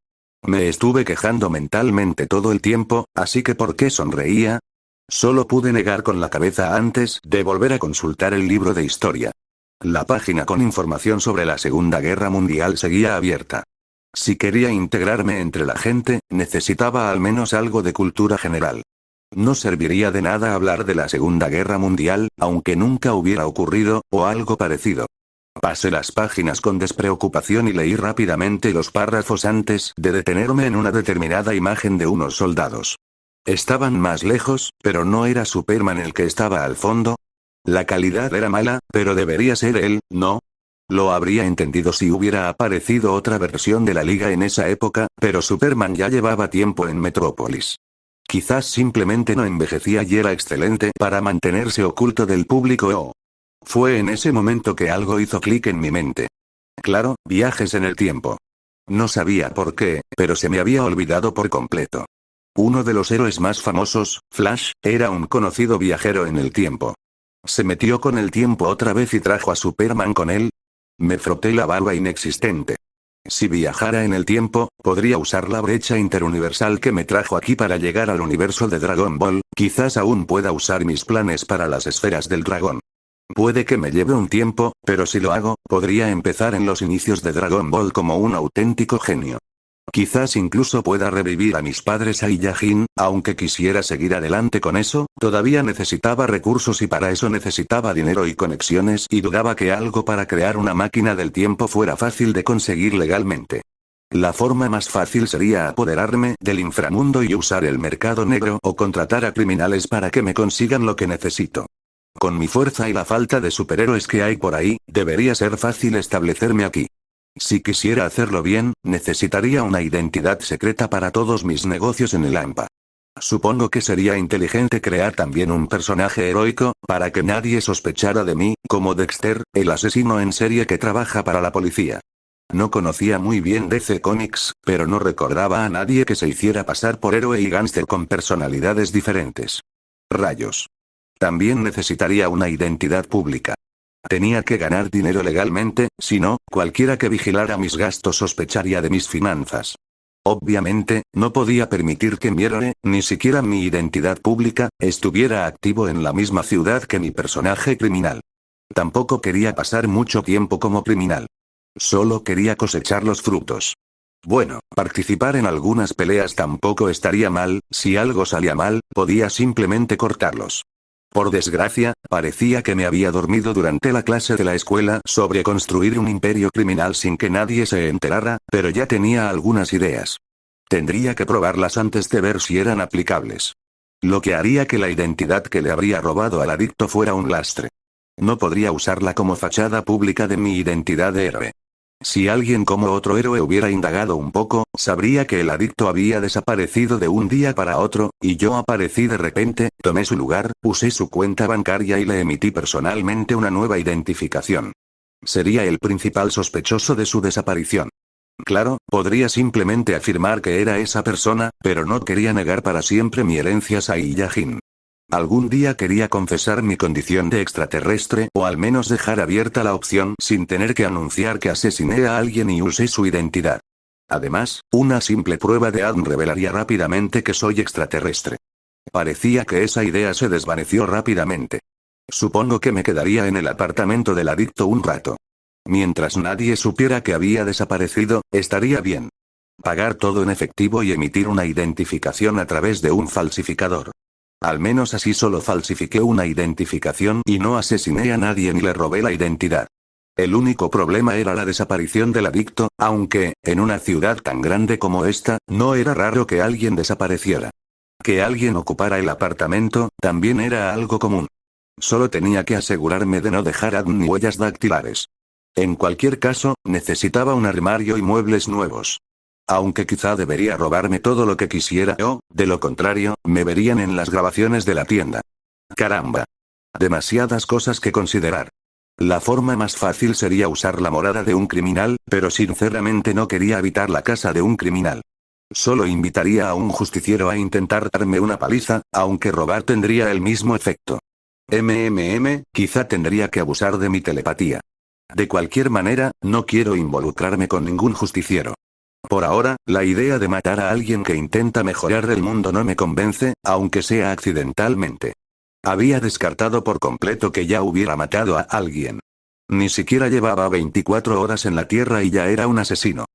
Me estuve quejando mentalmente todo el tiempo, así que ¿por qué sonreía? Solo pude negar con la cabeza antes de volver a consultar el libro de historia. La página con información sobre la Segunda Guerra Mundial seguía abierta. Si quería integrarme entre la gente, necesitaba al menos algo de cultura general. No serviría de nada hablar de la Segunda Guerra Mundial, aunque nunca hubiera ocurrido, o algo parecido. Pasé las páginas con despreocupación y leí rápidamente los párrafos antes de detenerme en una determinada imagen de unos soldados. Estaban más lejos, pero no era Superman el que estaba al fondo. La calidad era mala, pero debería ser él, ¿no? Lo habría entendido si hubiera aparecido otra versión de la Liga en esa época, pero Superman ya llevaba tiempo en Metrópolis. Quizás simplemente no envejecía y era excelente para mantenerse oculto del público o... Fue en ese momento que algo hizo clic en mi mente. Claro, viajes en el tiempo. No sabía por qué, pero se me había olvidado por completo. Uno de los héroes más famosos, Flash, era un conocido viajero en el tiempo. ¿Se metió con el tiempo otra vez y trajo a Superman con él? Me froté la barba inexistente. Si viajara en el tiempo, podría usar la brecha interuniversal que me trajo aquí para llegar al universo de Dragon Ball, quizás aún pueda usar mis planes para las esferas del dragón. Puede que me lleve un tiempo, pero si lo hago, podría empezar en los inicios de Dragon Ball como un auténtico genio. Quizás incluso pueda revivir a mis padres Saiyajin, aunque quisiera seguir adelante con eso, todavía necesitaba recursos y para eso necesitaba dinero y conexiones y dudaba que algo para crear una máquina del tiempo fuera fácil de conseguir legalmente. La forma más fácil sería apoderarme del inframundo y usar el mercado negro o contratar a criminales para que me consigan lo que necesito. Con mi fuerza y la falta de superhéroes que hay por ahí, debería ser fácil establecerme aquí. Si quisiera hacerlo bien, necesitaría una identidad secreta para todos mis negocios en el AMPA. Supongo que sería inteligente crear también un personaje heroico, para que nadie sospechara de mí, como Dexter, el asesino en serie que trabaja para la policía. No conocía muy bien DC Comics, pero no recordaba a nadie que se hiciera pasar por héroe y gángster con personalidades diferentes. Rayos. También necesitaría una identidad pública. Tenía que ganar dinero legalmente, si no, cualquiera que vigilara mis gastos sospecharía de mis finanzas. Obviamente, no podía permitir que mi héroe, ni siquiera mi identidad pública, estuviera activo en la misma ciudad que mi personaje criminal. Tampoco quería pasar mucho tiempo como criminal. Solo quería cosechar los frutos. Bueno, participar en algunas peleas tampoco estaría mal, si algo salía mal, podía simplemente cortarlos. Por desgracia, parecía que me había dormido durante la clase de la escuela sobre construir un imperio criminal sin que nadie se enterara, pero ya tenía algunas ideas. Tendría que probarlas antes de ver si eran aplicables. Lo que haría que la identidad que le habría robado al adicto fuera un lastre. No podría usarla como fachada pública de mi identidad de héroe. Si alguien como otro héroe hubiera indagado un poco, sabría que el adicto había desaparecido de un día para otro, y yo aparecí de repente, tomé su lugar, usé su cuenta bancaria y le emití personalmente una nueva identificación. Sería el principal sospechoso de su desaparición. Claro, podría simplemente afirmar que era esa persona, pero no quería negar para siempre mi herencia Saiyajin. Algún día quería confesar mi condición de extraterrestre, o al menos dejar abierta la opción sin tener que anunciar que asesiné a alguien y usé su identidad. Además, una simple prueba de ADN revelaría rápidamente que soy extraterrestre. Parecía que esa idea se desvaneció rápidamente. Supongo que me quedaría en el apartamento del adicto un rato. Mientras nadie supiera que había desaparecido, estaría bien. Pagar todo en efectivo y emitir una identificación a través de un falsificador. Al menos así solo falsifiqué una identificación y no asesiné a nadie ni le robé la identidad. El único problema era la desaparición del adicto, aunque, en una ciudad tan grande como esta, no era raro que alguien desapareciera. Que alguien ocupara el apartamento, también era algo común. Solo tenía que asegurarme de no dejar ADN ni huellas dactilares. En cualquier caso, necesitaba un armario y muebles nuevos. Aunque quizá debería robarme todo lo que quisiera o, de lo contrario, me verían en las grabaciones de la tienda. Caramba. Demasiadas cosas que considerar. La forma más fácil sería usar la morada de un criminal, pero sinceramente no quería habitar la casa de un criminal. Solo invitaría a un justiciero a intentar darme una paliza, aunque robar tendría el mismo efecto. Quizá tendría que abusar de mi telepatía. De cualquier manera, no quiero involucrarme con ningún justiciero. Por ahora, la idea de matar a alguien que intenta mejorar el mundo no me convence, aunque sea accidentalmente. Había descartado por completo que ya hubiera matado a alguien. Ni siquiera llevaba 24 horas en la Tierra y ya era un asesino.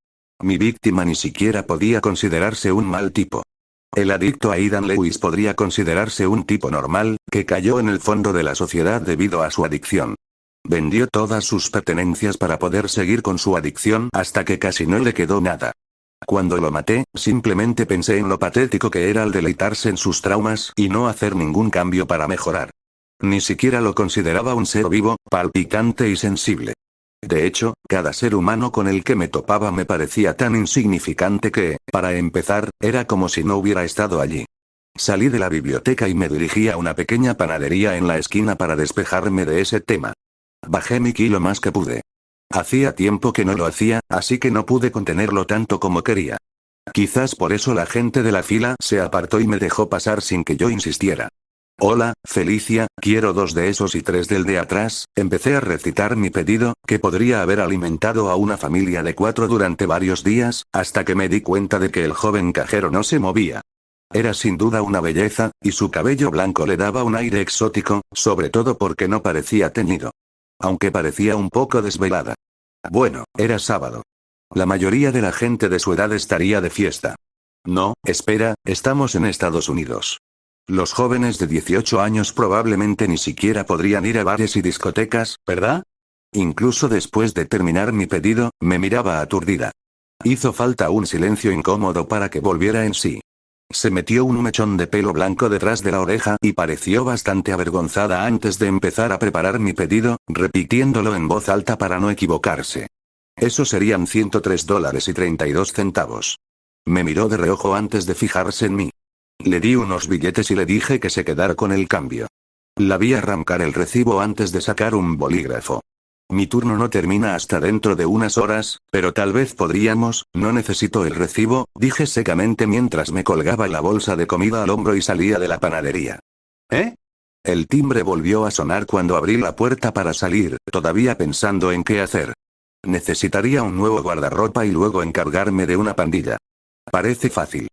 Mi víctima ni siquiera podía considerarse un mal tipo. El adicto Aidan Lewis podría considerarse un tipo normal, que cayó en el fondo de la sociedad debido a su adicción. Vendió todas sus pertenencias para poder seguir con su adicción hasta que casi no le quedó nada. Cuando lo maté, simplemente pensé en lo patético que era al deleitarse en sus traumas y no hacer ningún cambio para mejorar. Ni siquiera lo consideraba un ser vivo, palpitante y sensible. De hecho, cada ser humano con el que me topaba me parecía tan insignificante que, para empezar, era como si no hubiera estado allí. Salí de la biblioteca y me dirigí a una pequeña panadería en la esquina para despejarme de ese tema. Bajé mi kilo más que pude. Hacía tiempo que no lo hacía, así que no pude contenerlo tanto como quería. Quizás por eso la gente de la fila se apartó y me dejó pasar sin que yo insistiera. Hola, Felicia, quiero 2 de esos y 3 del de atrás. Empecé a recitar mi pedido, que podría haber alimentado a una familia de 4 durante varios días, hasta que me di cuenta de que el joven cajero no se movía. Era sin duda una belleza, y su cabello blanco le daba un aire exótico, sobre todo porque no parecía teñido. Aunque parecía un poco desvelada. Bueno, era sábado. La mayoría de la gente de su edad estaría de fiesta. No, espera, estamos en Estados Unidos. Los jóvenes de 18 años probablemente ni siquiera podrían ir a bares y discotecas, ¿verdad? Incluso después de terminar mi pedido, me miraba aturdida. Hizo falta un silencio incómodo para que volviera en sí. Se metió un mechón de pelo blanco detrás de la oreja y pareció bastante avergonzada antes de empezar a preparar mi pedido, repitiéndolo en voz alta para no equivocarse. Eso serían $103.32. Me miró de reojo antes de fijarse en mí. Le di unos billetes y le dije que se quedara con el cambio. La vi arrancar el recibo antes de sacar un bolígrafo. Mi turno no termina hasta dentro de unas horas, pero tal vez podríamos, no necesito el recibo, dije secamente mientras me colgaba la bolsa de comida al hombro y salía de la panadería. ¿Eh? El timbre volvió a sonar cuando abrí la puerta para salir, todavía pensando en qué hacer. Necesitaría un nuevo guardarropa y luego encargarme de una pandilla. Parece fácil.